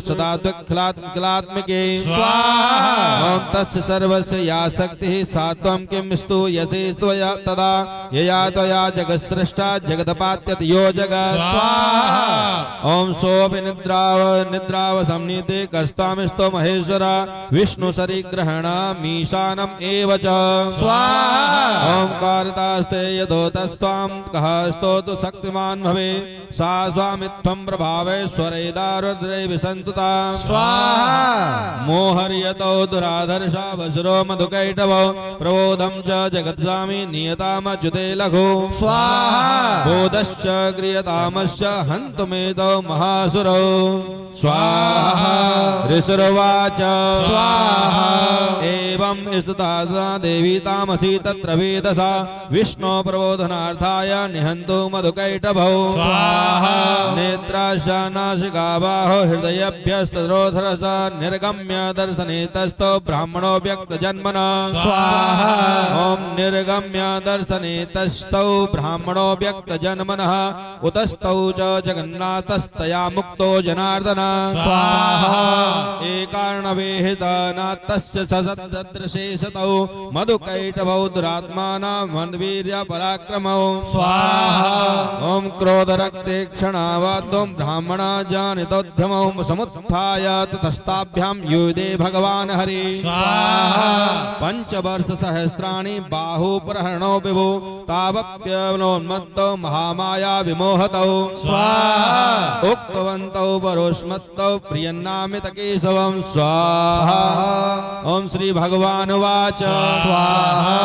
सदा त्वक्लात्मिके स्वाहा ॐ तस्य सर्वस्य या शक्तिः सा त्वं किं स्तूयसे त्वया तदा यया त्वया जगत्सृष्टा जगदपात्यत यो जगत् स्वाहा ॐ सोऽपि निद्राव संनीते कस्तामिस्तो महेश्वरा विष्णु सरिग्रहणामीशानम् एव च स्वाहा ॐ कारतास्ते यदोतस्त्वां कः स्तोतु शक्तिमान् भवे सा स्वामित्वं प्रभावेश्वरैदारुद्रै विसन्तुता स्वाहा मोहर्यतौ दुराधर्षा वसुरो मधुकैटवौ प्रबोधं च जगत्स्वामी नियतामच्युते लघु स्वाहा बोधश्च क्रियतामश्च हन्तुमेतौ महासुरौ स्वाहा ऋषिरुवाच स्वाहा एवं स्तुता देवी तामसी तत्र वेदसा विष्णो प्रबोधनार्थाय निहन्तु मधुकैटभौ स्वाहा नेत्राशा नासिका बाहो हृदयभ्यस्तरोधरसा निर्गम्य दर्शने तस्थौ ब्राह्मणो व्यक्तजन्मना स्वाहा ॐ निर्गम्य दर्शने तस्थौ ब्राह्मणो व्यक्तजन्मनः उतस्थौ च जगन्नाथस्तया मुक्तो जनार्दन स्वाहा एकार्णवेहितनाथस्य ससदृशेषतौ मधुकैटभौ दुरात्मानां वीर्य पराक्रमौ स्वाहा ॐ क्रोधरक्ते क्षणावाद्यं ब्राह्मणा जानितोद्यमौ समुत्थाय ततस्ताभ्यां युधे भगवान् हरि स्वाहा पञ्चवर्षसहस्राणि बाहुप्रहरणो विभु तावप्यवनोन्मत्तौ महामाया विमोहतौ स्वाहा उक्तवन्तौ परोष्मत्तौ प्रियन्नामितकेशवं स्वाहा ॐ श्री भगवान् उवाच स्वाहा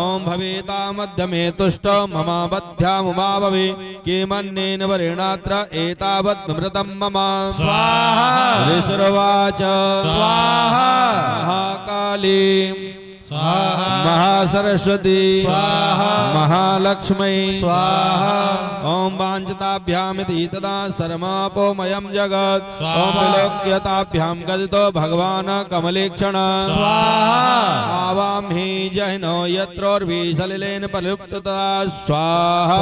ॐ भवेता मध्यमे तुष्टौ मम बध्यामुमा भवे किमन्येन वरेणात्र एतावद्मृतं मम स्वाहा ऋषिरुवाच स्वाहा महाकाली स्वाहा महासरस्वती स्वाहा महालक्ष्मी स्वाहा ॐ वाञ्छताभ्यामिति तदा सर्वमपोमयं जगत् स्वाहा ॐ विलोक्यताभ्यां गदितो भगवान् कमलेक्षण स्वाहा आवां हि जहिनो यत्रोर्विसलिलेन परिलुप्तता स्वाहा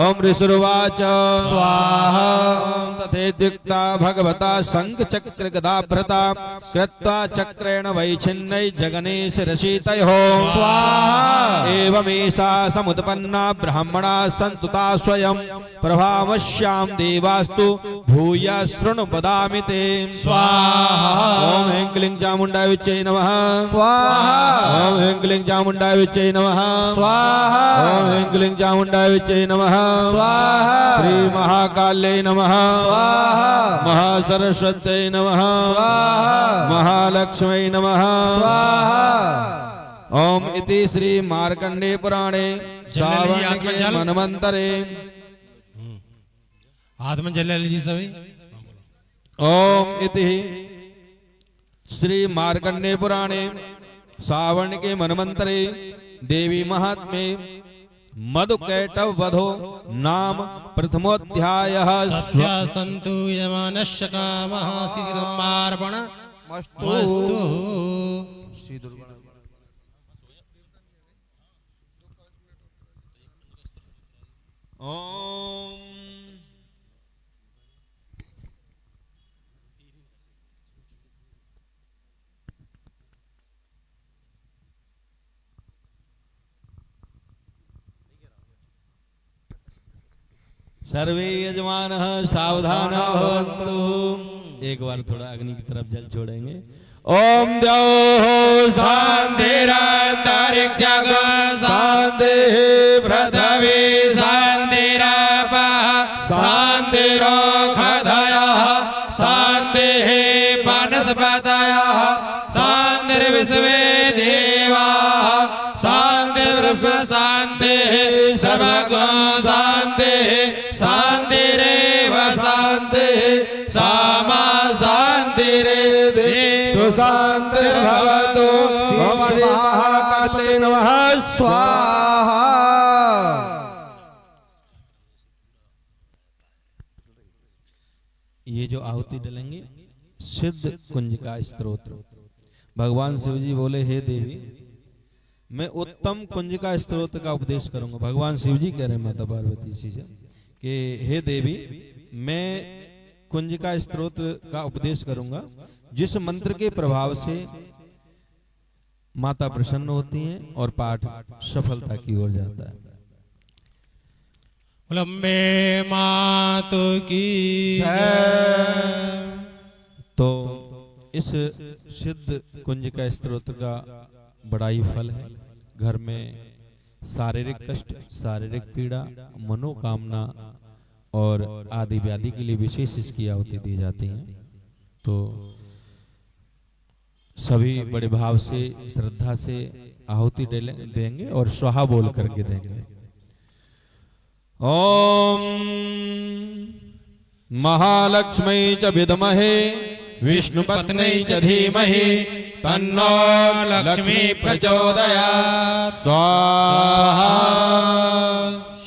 ॐ ऋषिरुवाच स्वाहा ॐ तथेत्युक्ता भगवता शङ्खचक्रगदाभृता कृत्वा चक्रेण वैच्छिन्नै जगने शिरसितयोः स्वाहा एवमेषा समुत्पन्ना ब्राह्मणा सन्तुता स्वयं प्रभावश्याम देवास्तु भूय शृणु वदामि ते स्वाहा ओम ह्रीं क्लीं चामुण्डाय विच्चे नमः स्वाहा ओम ह्रीं क्लीं चामुण्डाय विच्चे नमः स्वाहा ओम ह्रीं क्लीं चामुण्डाय विच्चे नमः स्वाहा श्री महाकाल्यै नमः स्वाहा महासरस्वत्यै नमः स्वाहा महालक्ष्म्यै नमः स्वाहा। ओम इति श्री मार्कंडे पुराणे श्रावण के मनवंतरे हाथ में जल लीजिए सभी। ओम इति श्री मार्कंडे पुराणे श्रावण के मनवंतरे देवी महात्म्ये मधुकैटव वधो नाम प्रथमोध्यायः। सत्य सन्तु यमानस्य कामः सिद्धमार्पण मस्तु। ओम सर्वे यजमानः सावधानः भवन्तु। एक बार थोड़ा अग्नि की तरफ जल छोड़ेंगे। ओम द्यौः शान्तिरन्तरिक्षः शान्तिः पृथिवी शान्तिरपः शान्तिरोषधयः शान्तिः वनस्पतयः शान्तिर्विश्वे देवाः शान्तिर्विश्व शान्तिः सर्वगो शान्तिः शान्तिरेव शान्तिः सामा शान्तिरेव सुशान्तिर्भवतु। ओम श्री महाकाले नमः स्वाहा। ये जो आहुति डलेंगे सिद्ध कुंज का स्तोत्र। भगवान शिव जी बोले हे देवी मैं उत्तम कुंज का स्तोत्र का उपदेश करूंगा। भगवान शिव जी कह रहे हैं माता पार्वती जी से कि हे देवी मैं कुंज का स्तोत्र का उपदेश करूंगा जिस मंत्र के प्रभाव से माता प्रसन्न होती हैं और पाठ सफलता की ओर जाता है। लंबे मातु की तो इस सिद्ध कुंज का स्तोत्र का बड़ा ही फल है। घर में शारीरिक कष्ट शारीरिक पीड़ा मनोकामना और आदि व्याधि के लिए विशेष इसकी आहुति दी जाती है। तो सभी बड़े भाव से श्रद्धा से आहुति देंगे और स्वाहा बोल करके देंगे। ओम महालक्ष्मी च विद्महे विष्णुपत्नी च धीमहि तन्नो लक्ष्मी प्रचोदयात् स्वाहा।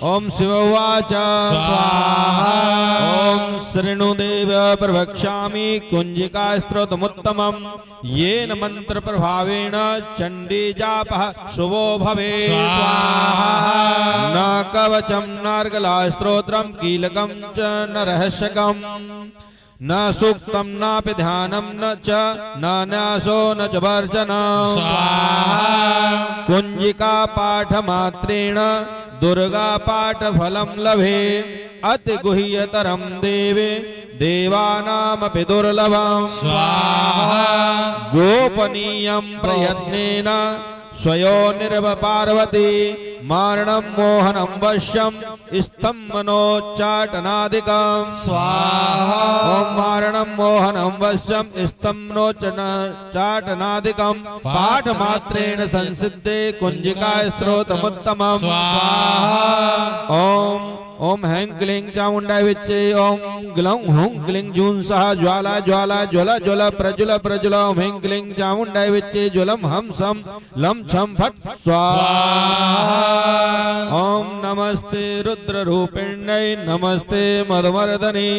ओम शिववाच स्वाहा। ओम शृणुदेव प्रवक्ष्यामि कुंजिका स्तोत्रमुत्तमं येन मंत्र प्रभावेण चंडी जापः शुभो भवेत्। स्वाहा। न कवचं नार्गला स्तोत्रं कीलकं च न रहस्यकं न सूक्तं नापि ध्यानं न च न न्यासो न च वर्जनं। स्वाहा। कुंजिका पाठ मात्रेण दुर्गा पाठ फलं लभे अति गुह्यतरं देवे देवानामपि दुर्लभं। स्वाहा। गोपनीयं प्रयत्नेन स्वयो निर्व पार्वती मारणं मोहनं वश्यं स्तम्भनोच्चाटनादिकं। स्वाहा। ओम मारणं मोहनं वश्यं स्तम्भनोच्चाटनादिकं पाठ मात्रेण संसिद्धे कुंजिका स्तोत्रमुत्तमं। स्वाहा। ओम ओम हैं क्लीं चामुंडाय विच्चे ओम ग्लौं हुं क्लीं जूं सह ज्वाला ज्वाला ज्वल ज्वल प्रज्वल प्रज्वल ओम हैं क्लीं चामुंडाय विच्चे ज्वलं हम सम लं छं फट स्वाहा। ओम नमस्ते रुद्र रूपिण्यै नमस्ते मदमर्दने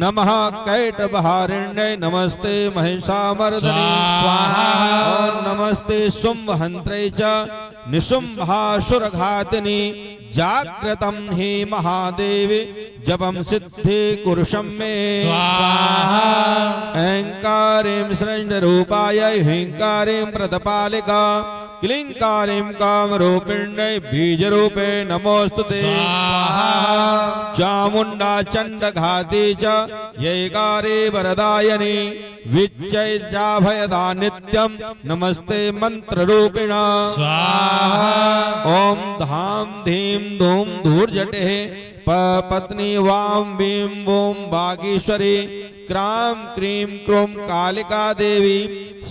नमः कैटभहारिण्यै नमस्ते महिषामर्दने स्वाहा। ओम नमस्ते शुंभहन्त्रै च निशुंभासुरघातिनी जाग्रतं हि महादेवी जपं सिद्धि कुरुषं मे। स्वाहा। ऐंकारीं सृष्टिरूपाय ह्रींकारीं प्रतपालिका क्लिंकारिं कामरूपिण्यै बीजरूपे नमोस्तुते चामुण्डा चण्डघाती च यैकारे वरदायिनी विच्चैर्याभयदा नित्यं नमस्ते मंत्ररूपिणा ओम धाम धीम धूम धूर्जटे पत्नी वाम वीम वोम बागेश्वरी क्राम क्रीम क्रोम कालिका देवी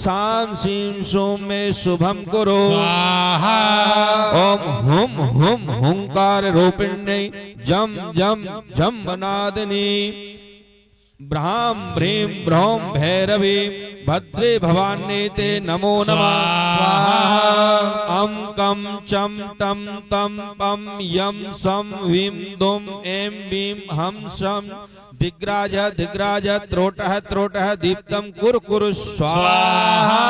साम सीम सोम में शुभम कुरु ओम हुम हुम हुंकार रूपिण्यै जम जम जम वनादिनी ब्राह्म भ्रीं ब्रह्म भैरवी भद्रे भवानी ते नमो नमः अम कम चम टम तम पम यम सम वीम दुम एम बीम हम सम दिग्राज दिग्राज त्रोटः त्रोटः दीप्तम कुरु कुरु स्वाहा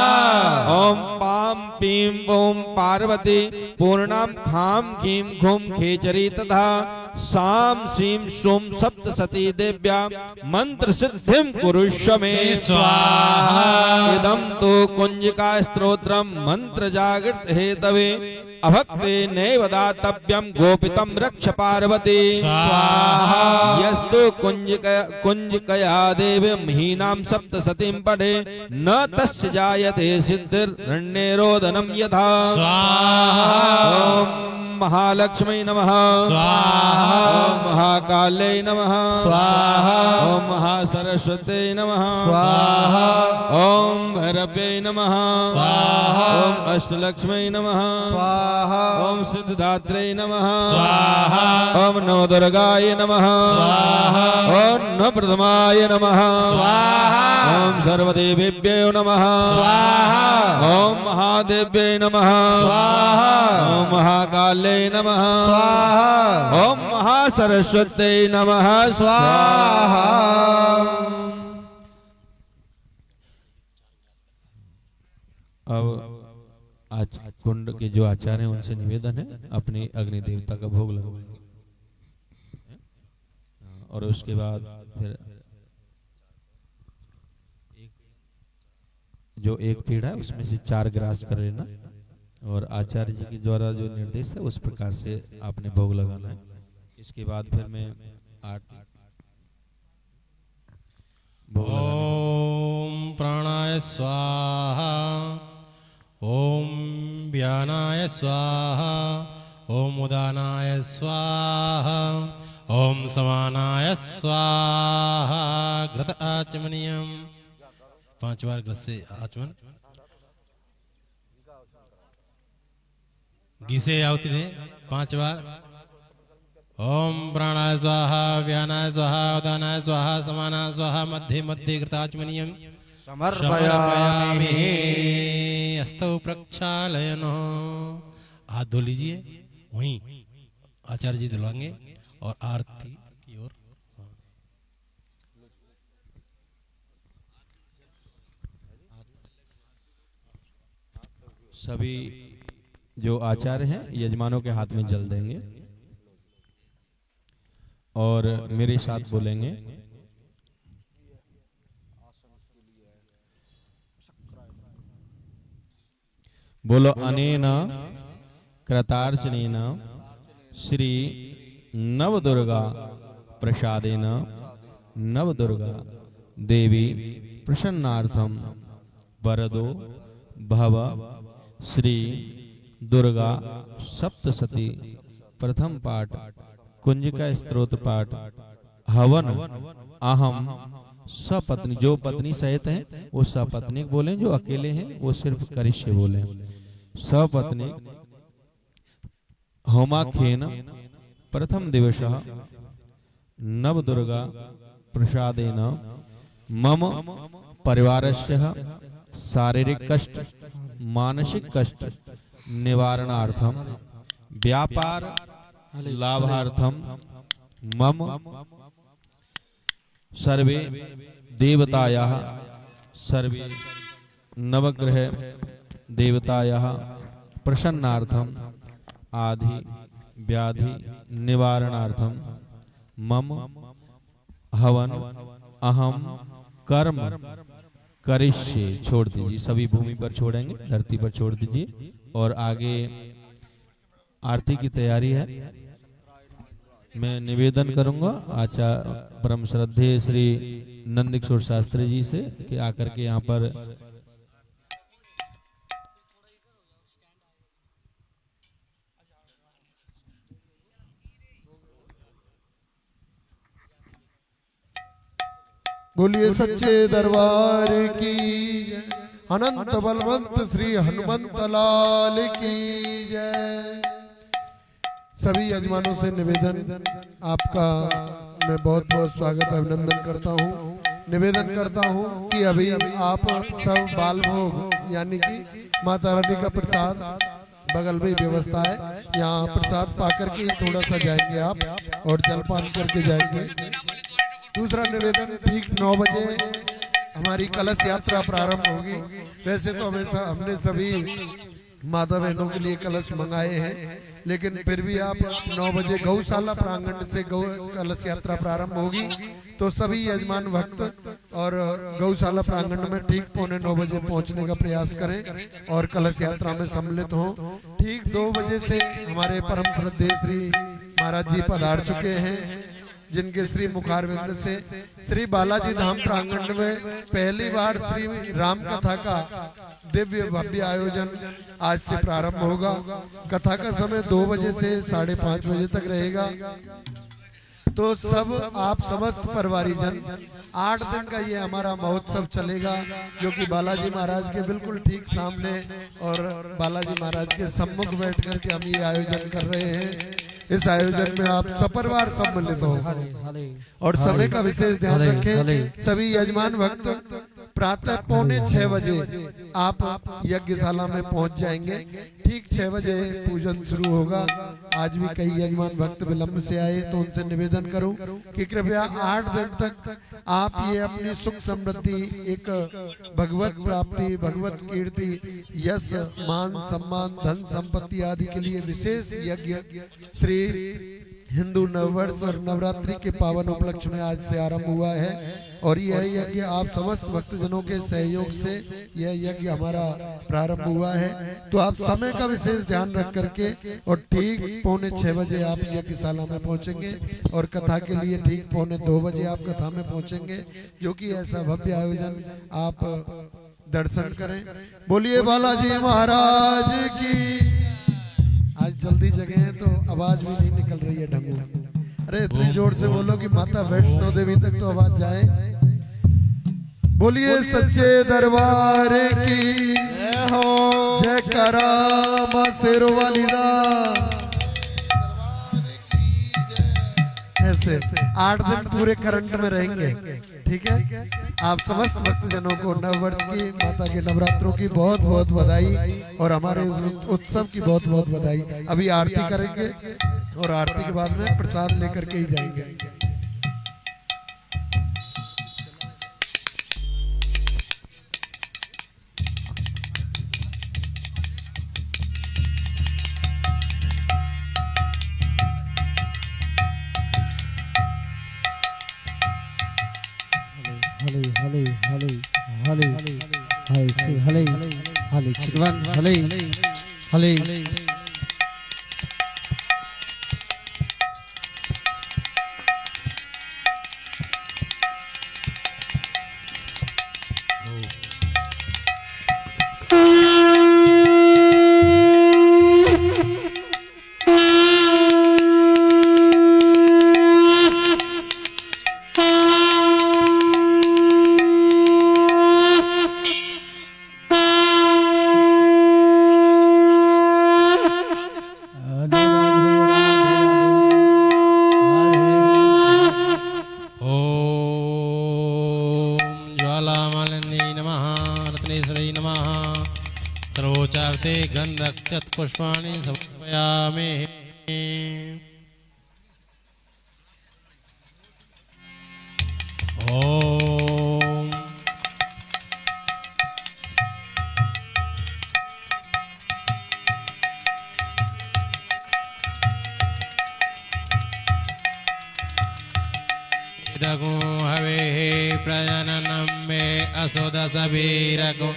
ओम पाम पीम ओम पार्वती पूर्णाम खाम खीम खुम खेचरी तथा साम सीम सोम सप्त सती देव्या मंत्र सिद्धिम कुरुष्व मे स्वाहा इदं तो कुंजिका स्तोत्रम मंत्र जागृत हेतवे अभक्ते नैव दातव्यं गोपितं रक्ष पार्वती स्वाहा यस्तु कुंजिकया देवीं हीनां सप्त सतीं पठे न तस्य जायते सिद्धिर्रण्यरोदनं यथा स्वाहा ओम महालक्ष्मी नमः स्वाहा ओम महाकाल्यै नमः स्वाहा ओम महासरस्वत्यै नमः स्वाहा ओम भैरव्यै नमः स्वाहा ओम अष्टलक्ष्म्यै नमः स्वाहा ओम सिद्धिदात्रै नमः स्वाहा ओम नवदुर्गाय नमः स्वाहा ओम नवप्रथमाय नमः स्वाहा ओम सर्वदेवेभ्यो नमः स्वाहा ओम महादेव्यै नमः स्वाहा ओम महाकाल्यै नमः स्वाहा ओम महासरस्वत्यै नमः स्वाहा। अब आज कुंड के जो आचार्य हैं उनसे निवेदन है अपने अग्नि देवता का भोग लगवाएंगे और उसके बाद फिर जो एक पीढ़ा है उसमें से 4 ग्रास कर लेना और आचार्य जी के द्वारा जो निर्देश है उस प्रकार से आपने भोग लगाना है। इसके बाद फिर मैं आरती ओम प्राणाय स्वाहा ओम व्यानाय स्वाहा ओम उदानाय स्वाहा ओम समानाय स्वाहा घृत आचमनीयम 5 बार घृत से आचमन घी से आहुति दे 5 बार ओम प्राणाय स्वाहा व्यानाय स्वाहा उदानाय स्वाहा समानाय स्वाहा मध्ये मध्ये घृताचमनीयम समर्पयामि अस्तौ प्रक्षालयनो। हाथ धो लीजिए वहीं आचार्य जी धुलवाएंगे और आरती की ओर सभी जो आचार्य हैं यजमानों के हाथ में जल देंगे और मेरे साथ बोलेंगे बोलो अनेन कृतार्चनेन श्री नवदुर्गा प्रसादेन नवदुर्गा देवी प्रसन्नार्थम वरदो भव श्री दुर्गा सप्तशती प्रथम पाठ कुंजिका स्तोत्र पाठ हवन अहम सपत्नी जो पत्नी सहित हैं वो सपत्नी बोले जो अकेले हैं वो सिर्फ करिष्य बोले सपत्नी होमाख्येन प्रथम दिवसः नवदुर्गा प्रसादेन मम परिवारस्य शारीरिक कष्ट मानसिक कष्ट निवारणार्थम व्यापार लाभार्थम मम सर्वे देवतायाः सर्वे नवग्रह देवतायाः प्रसन्नार्थम आदि व्याधि निवारणार्थम मम हवन अहम कर्म करिष्ये। छोड़ दीजिए, सभी भूमि पर छोड़ेंगे, धरती पर छोड़ दीजिए और आगे आरती की तैयारी है। मैं निवेदन करूंगा आचार्य परम श्रद्धेय श्री नंद किशोर शास्त्री जी से कि आकर के यहाँ पर बोलिए सच्चे दरबार की जय। अनंत बलवंत श्री हनुमंत लाल की जय। सभी यजमानों से निवेदन, आपका मैं बहुत बहुत स्वागत अभिनंदन करता हूँ। निवेदन करता हूँ कि अभी आप सब बाल भोग यानी कि माता रानी का प्रसाद बगल में व्यवस्था है, यहाँ प्रसाद पाकर के थोड़ा सा जाएंगे आप और जलपान करके जाएंगे। दूसरा निवेदन, ठीक 9 बजे हमारी कलश यात्रा प्रारंभ होगी। वैसे तो हमेशा हमने सभी माता बहनों के लिए कलश मंगाए हैं, लेकिन फिर भी आप 9 बजे गौशाला प्रांगण से कलश यात्रा प्रारंभ होगी, तो सभी यजमान भक्त और गौशाला प्रांगण में ठीक 8:45 बजे पहुंचने का प्रयास करें और कलश यात्रा में सम्मिलित हों। ठीक 2 बजे से हमारे परम श्रद्धेय श्री महाराज जी पधार चुके हैं, जिनके श्री मुखारविंद से श्री बालाजी धाम प्रांगण में पहली बार श्री राम कथा का दिव्य भव्य आयोजन आज से प्रारंभ होगा। कथा का समय 2 बजे से 5:30 बजे तक रहेगा। तो सब आप समस्त परिवारीजन 8 दिन का ये हमारा महोत्सव चलेगा, जो कि बालाजी महाराज के बिल्कुल ठीक सामने और बालाजी महाराज के सम्मुख बैठ करके हम ये आयोजन कर रहे हैं। इस आयोजन में आप सपरिवार सम्मिलित हो और समय का विशेष ध्यान रखें। सभी यजमान भक्त प्रातः 5:45 बजे आप यज्ञशाला में पहुंच जाएंगे। ठीक 6 बजे पूजन शुरू होगा। आज भी कई यजमान भक्त विलंब से आए, तो उनसे निवेदन करूं कि कृपया 8 दिन तक आप ये अपनी सुख समृद्धि, एक भगवत प्राप्ति, भगवत कीर्ति, यश, मान, सम्मान, धन संपत्ति आदि के लिए विशेष यज्ञ श्री हिंदू नववर्ष और नवरात्रि के पावन उपलक्ष्य में आज से आरंभ हुआ है। और यह यज्ञ आप समस्त भक्तजनों के सहयोग से यह यज्ञ हमारा प्रारंभ हुआ है। तो आप समय का विशेष ध्यान रख करके और ठीक 5:45 बजे आप यज्ञशाला में पहुंचेंगे और कथा के लिए ठीक 1:45 बजे आप कथा में पहुंचेंगे, जो कि ऐसा भव्य आयोजन आप दर्शन करें। बोलिए बालाजी महाराज की। आज जल्दी जगह है तो आवाज भी नहीं निकल रही है ढंगू। अरे इतनी जोर से बोलो कि माता वैष्णो देवी तक तो आवाज जाए। बोलिए सच्चे दरबार की जय करा मां शेरों वाली दा। ऐसे 8 दिन पूरे करंट में रहेंगे, ठीक है। आप समस्त भक्तजनों को नववर्ष की, माता के नवरात्रों की बहुत बहुत बधाई और हमारे उत्सव की बहुत बहुत बधाई। अभी आरती करेंगे और आरती के बाद में प्रसाद लेकर के ही जाएंगे। सर्वोच्चार्थे गंधक्षत पुष्पाणि समर्पयामि। ओम इदगो हवे प्रजननम अम्बे असुदसवीरकु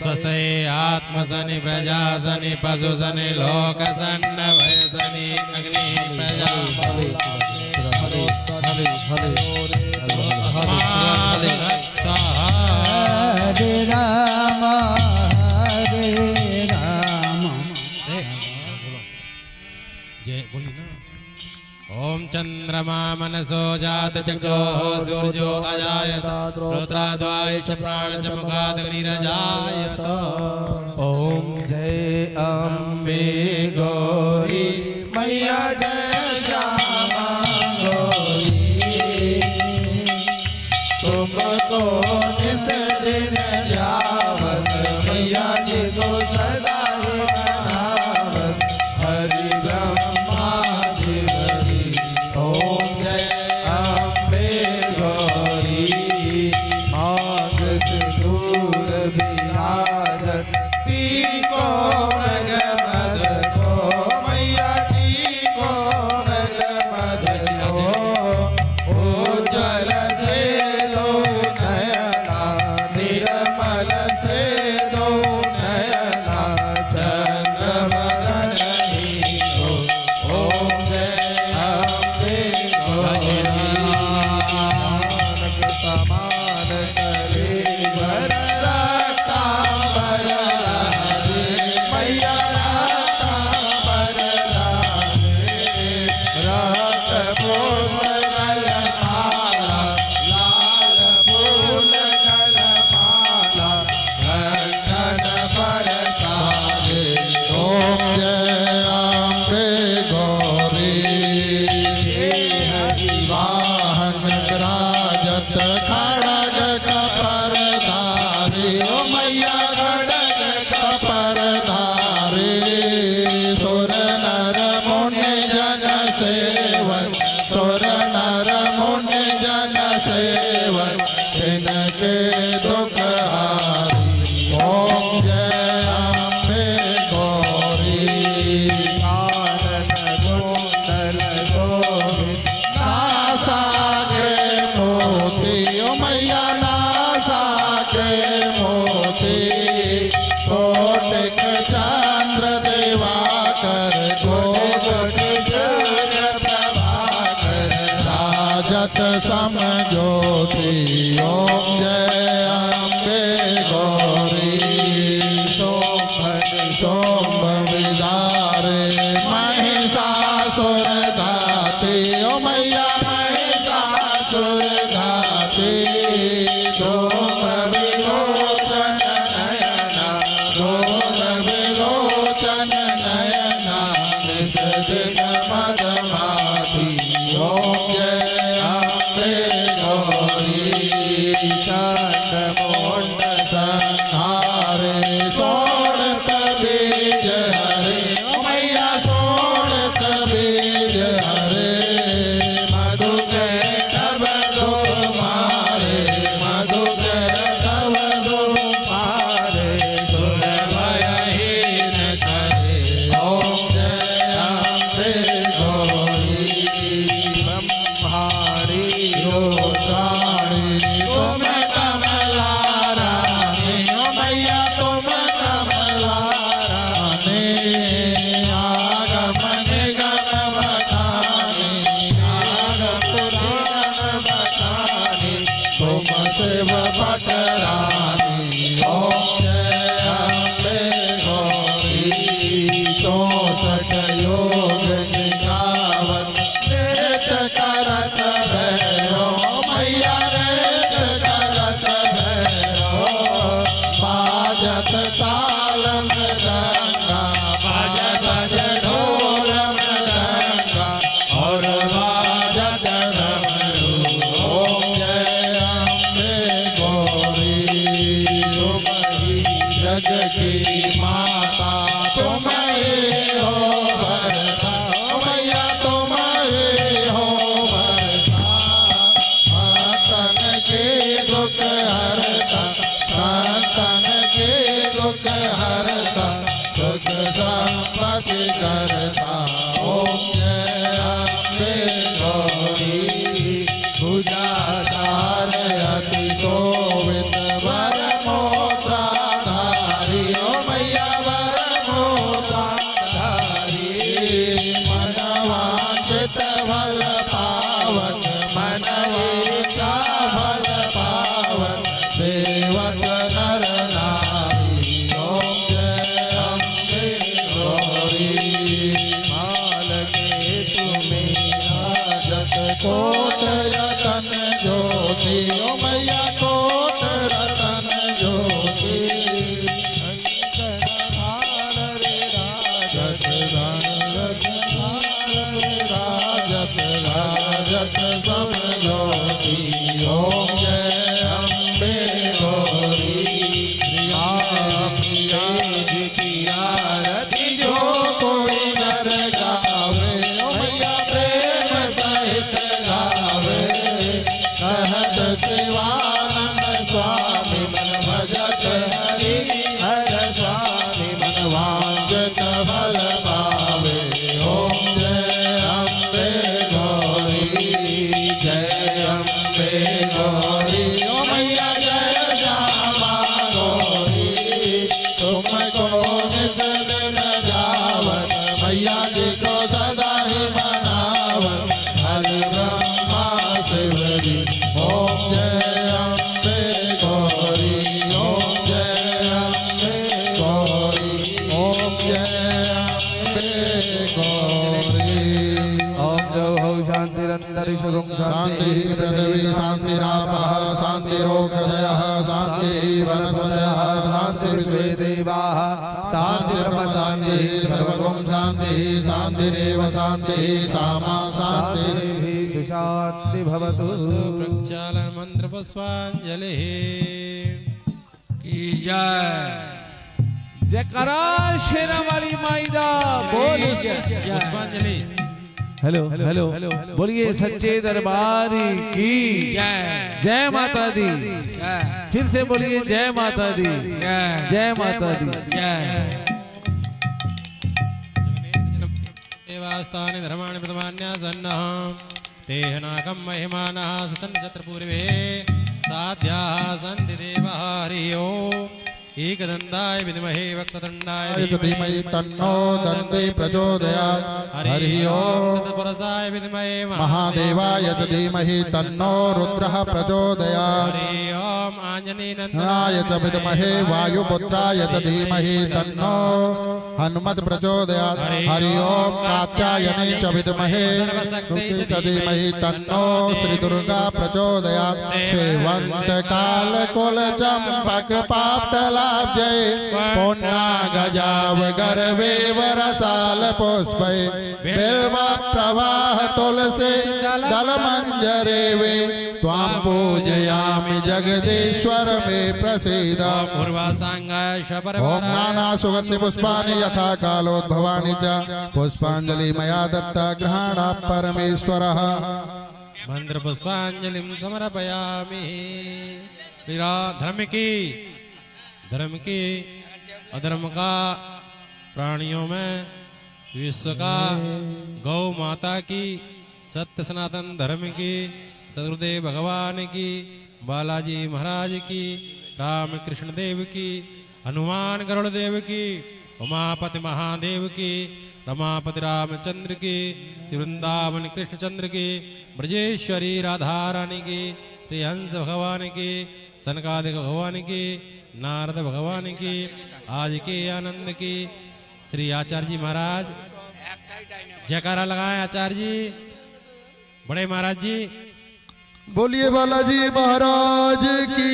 स्वस्ते आत्मसनि प्रजासनि पशुसनि लोकसन्न वयसनि अग्नि प्रजा हरे राम ओम चंद्रमा मनसो जात चक्षो सूर्यो अजायत रुद्राद्वाय च प्राण च मुखादग्निरजायत। ओम जय अम्बे गौरी मैया जय श्यामा गौरी तुमको जिस दिन ध्यावत मैया जी को सदा ही मनावत हरि ब्रह्मा शिवरी। ओम जय अम्बे गौरी मांग सिंदूर विराजत टीको मृग मद को मैया टीको मृग मद को उज्जवल से दो नयना निर्मल से दो नयना चंद्रवदन को। ओम जय अम्बे गौरी समान करे रक्तांबर राजे मैया रक्तांबर राजे रक्त फूल गलमाला लाल फूल गलमाला घंटन पर साजे। ओम जय अम्बे गौरी वाहन राजत खड़ग कपरधारी ओ मैया खड़ग कपरधारी सुर नर मुनि जन सेवन सुर नर मुनि जन सेवन इनके दुख हारी। ओम जय अम्बे गौरी आनंद कुंडल शोभित नासाग्रे मोती ओ मैया नासाग्रे मोती कोटिक चंद्र दिवाकर कोटिक सूर्य प्रभाकर राजत सम ज्योति। ओम जय अम्बे गौरी सोम विदारे महिषासुर धाते ओ मैया महिषासुर धाते धूम्र विलोचन नयना धूम्र विलोचन नयना निज दिन मदमाती। ओम जय अम्बे गौरी चंड मुंड संहारे सोड़त बीज हरे ओ मैया सोड़त बीज हरे मधु के तब दो मारे मधु के तब दो मारे सुर भयहीन करे। ओम जय अम्बे गौरी ब्रह्मारी योगाणी तुम कमला रानी ओ मैया तुम कमला रानी आगमन गम बतानी आगमन बतानी तुम शिव भट रानी। ओम जय अम्बे गौरी 64 योग निकावत नृत्य करत भैरो मैया नृत्य करत भैरो बाजत ताल मृदंगा बाजत ढोल मृदंगा और बाजत डमरू। ओम जय अम्बे गौरी शोभित वर मोत्राधारी ओ मैया वर मोत्राधारी मनवांचित फल पावन मनवेचा फल पावन सेवक नर नारी ओम जय अम्बे गौरी माल के तुम्हें राजत कोट रतन ज्योति ओ मैया कोट रतन ज्योति राजत राजत सब ज्योति ओम जय अम्बे गौरी आरती जो कोई नर गावे ओ मैया प्रेम सहित गावे कहत शिवानंद स्वामी मन भजत हरि हर स्वामी मन वांछित फल पावे ओम जय अम्बे गौरी जय अम्बे गौरी ओ मैया जय श्यामा गौरी तुमको निज दिन जावन मैया जी को सदा ही मनावन हर ब्रह्मा शिव जी ओम जय अम्बे गौरी ओम जय अम्बे गौरी ओम जय अम्बे गौरी ओम जय शांतिरंतरिषुगुं शांति पृथ्वी शांतिरापः शांतिरोषधयः शांतिः वनस्पतयः शांतिर्विश्वे देवाः शांतिर्ब्रह्म शांतिः सर्वगुं शांतिः शांतिरेव शांतिः सामा शांतिः सुशांति भवतु प्रक्षालन मंत्र पुष्पांजलि की जय जयकारा शेरा वाली माईदा बोल पुष्पांजलि हेलो हेलो बोलिए सच्चे दरबार की जय जय माता दी जय फिर से बोलिए जय माता दी जय जय माता दी जय देवास्तानि धर्माणि प्रथमान्यासन्नः तेह नाकं महिमानः सचन्द्रपूर्वे साध्याः सन्ति देवाः हरि ओम् एकदन्ताय विद्महे वक्रतुण्डाय धीमहि तन्नो दन्ति प्रचोदयात् हरि ओम् तत्पुरुषाय विद्महे महादेवाय च धीमहि तन्नो रुद्रः प्रचोदयात् हरि ओम् नाय च विद्महे वायुपुत्राय च धीमहि तन्नो हनुमत् प्रचोदयात् हरि ओम् कात्यायने च विद्महे च धीमहि तन्नो श्री दुर्गा प्रचोदयात् सेवन्त काल कुल चंपक पाटलाब्जय पुन्ना गजाव गर्वे वरसाल पुष्पै बिल्व प्रवाह तुलसी दल मंजरे वे त्वां पूजयामि जगदीश्वर मे प्रसीद पूर्वासाङ्गाय ओम नाना सुगंधि पुष्पाणि यथा कालोद्भवानि च पुष्पांजलि मया दत्ता गृहाणा परमेश्वरः मंत्र पुष्पांजलिं समर्पयामि धर्म की अधर्म का प्राणियों में विश्व का गौ माता की सत्य सनातन धर्म की सदगुरुदेव भगवान की बालाजी महाराज की राम कृष्ण देव की हनुमान गरुड़ देव की उमापति महादेव की रमापति रामचंद्र की वृंदावन कृष्णचंद्र की ब्रजेश्वरी राधा रानी की श्रीहंस भगवान की सनकादिक भगवान की नारद भगवान की आज के आनंद की श्री आचार्य जी महाराज जयकारा लगाएं आचार्य जी बड़े महाराज जी बोलिए बालाजी महाराज की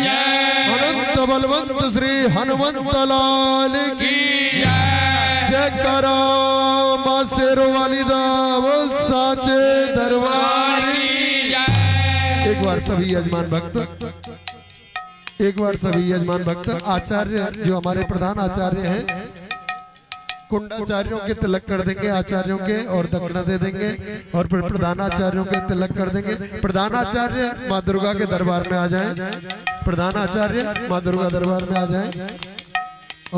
अनंत बलवंत श्री हनुमंत लाल की जयकारा मां शेरों वाली दा बोल साचे दरबार की। एक बार सभी यजमान भक्त आचार्य जो हमारे प्रधान आचार्य हैं कुंडाचार्यों के तिलक कर देंगे आचार्यों के और दक्षिणा दे देंगे और फिर प्रधानाचार्यों के तिलक कर देंगे। प्रधानाचार्य माँ दुर्गा के दरबार में आ जाएं, प्रधानाचार्य माँ दुर्गा दरबार में आ जाएं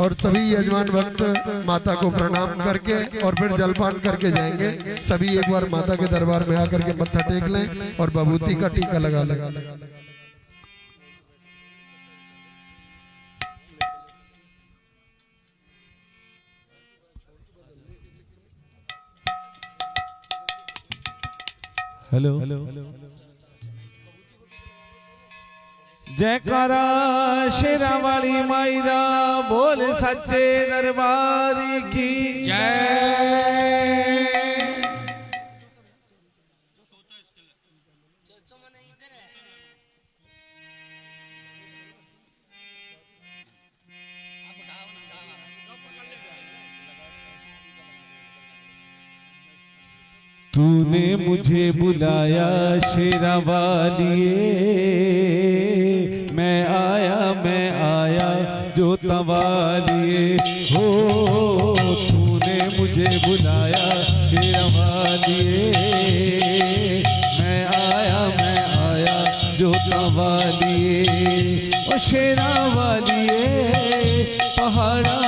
और सभी यजमान भक्त माता को प्रणाम करके और फिर जलपान करके जाएंगे। सभी एक बार माता के दरबार में आकर के मत्था टेक लें और विभूति का टीका लगा लें। हेलो जयकारा शेरा वाली माईदा बोल सच्चे दरबारी की जय। तूने मुझे बुलाया शेरा वालिए, मैं आया जोता वालिए हो। तूने मुझे बुलाया शेरा वालिए, मैं आया जोता वालिए। ओ शेरा वालिए पहाड़ा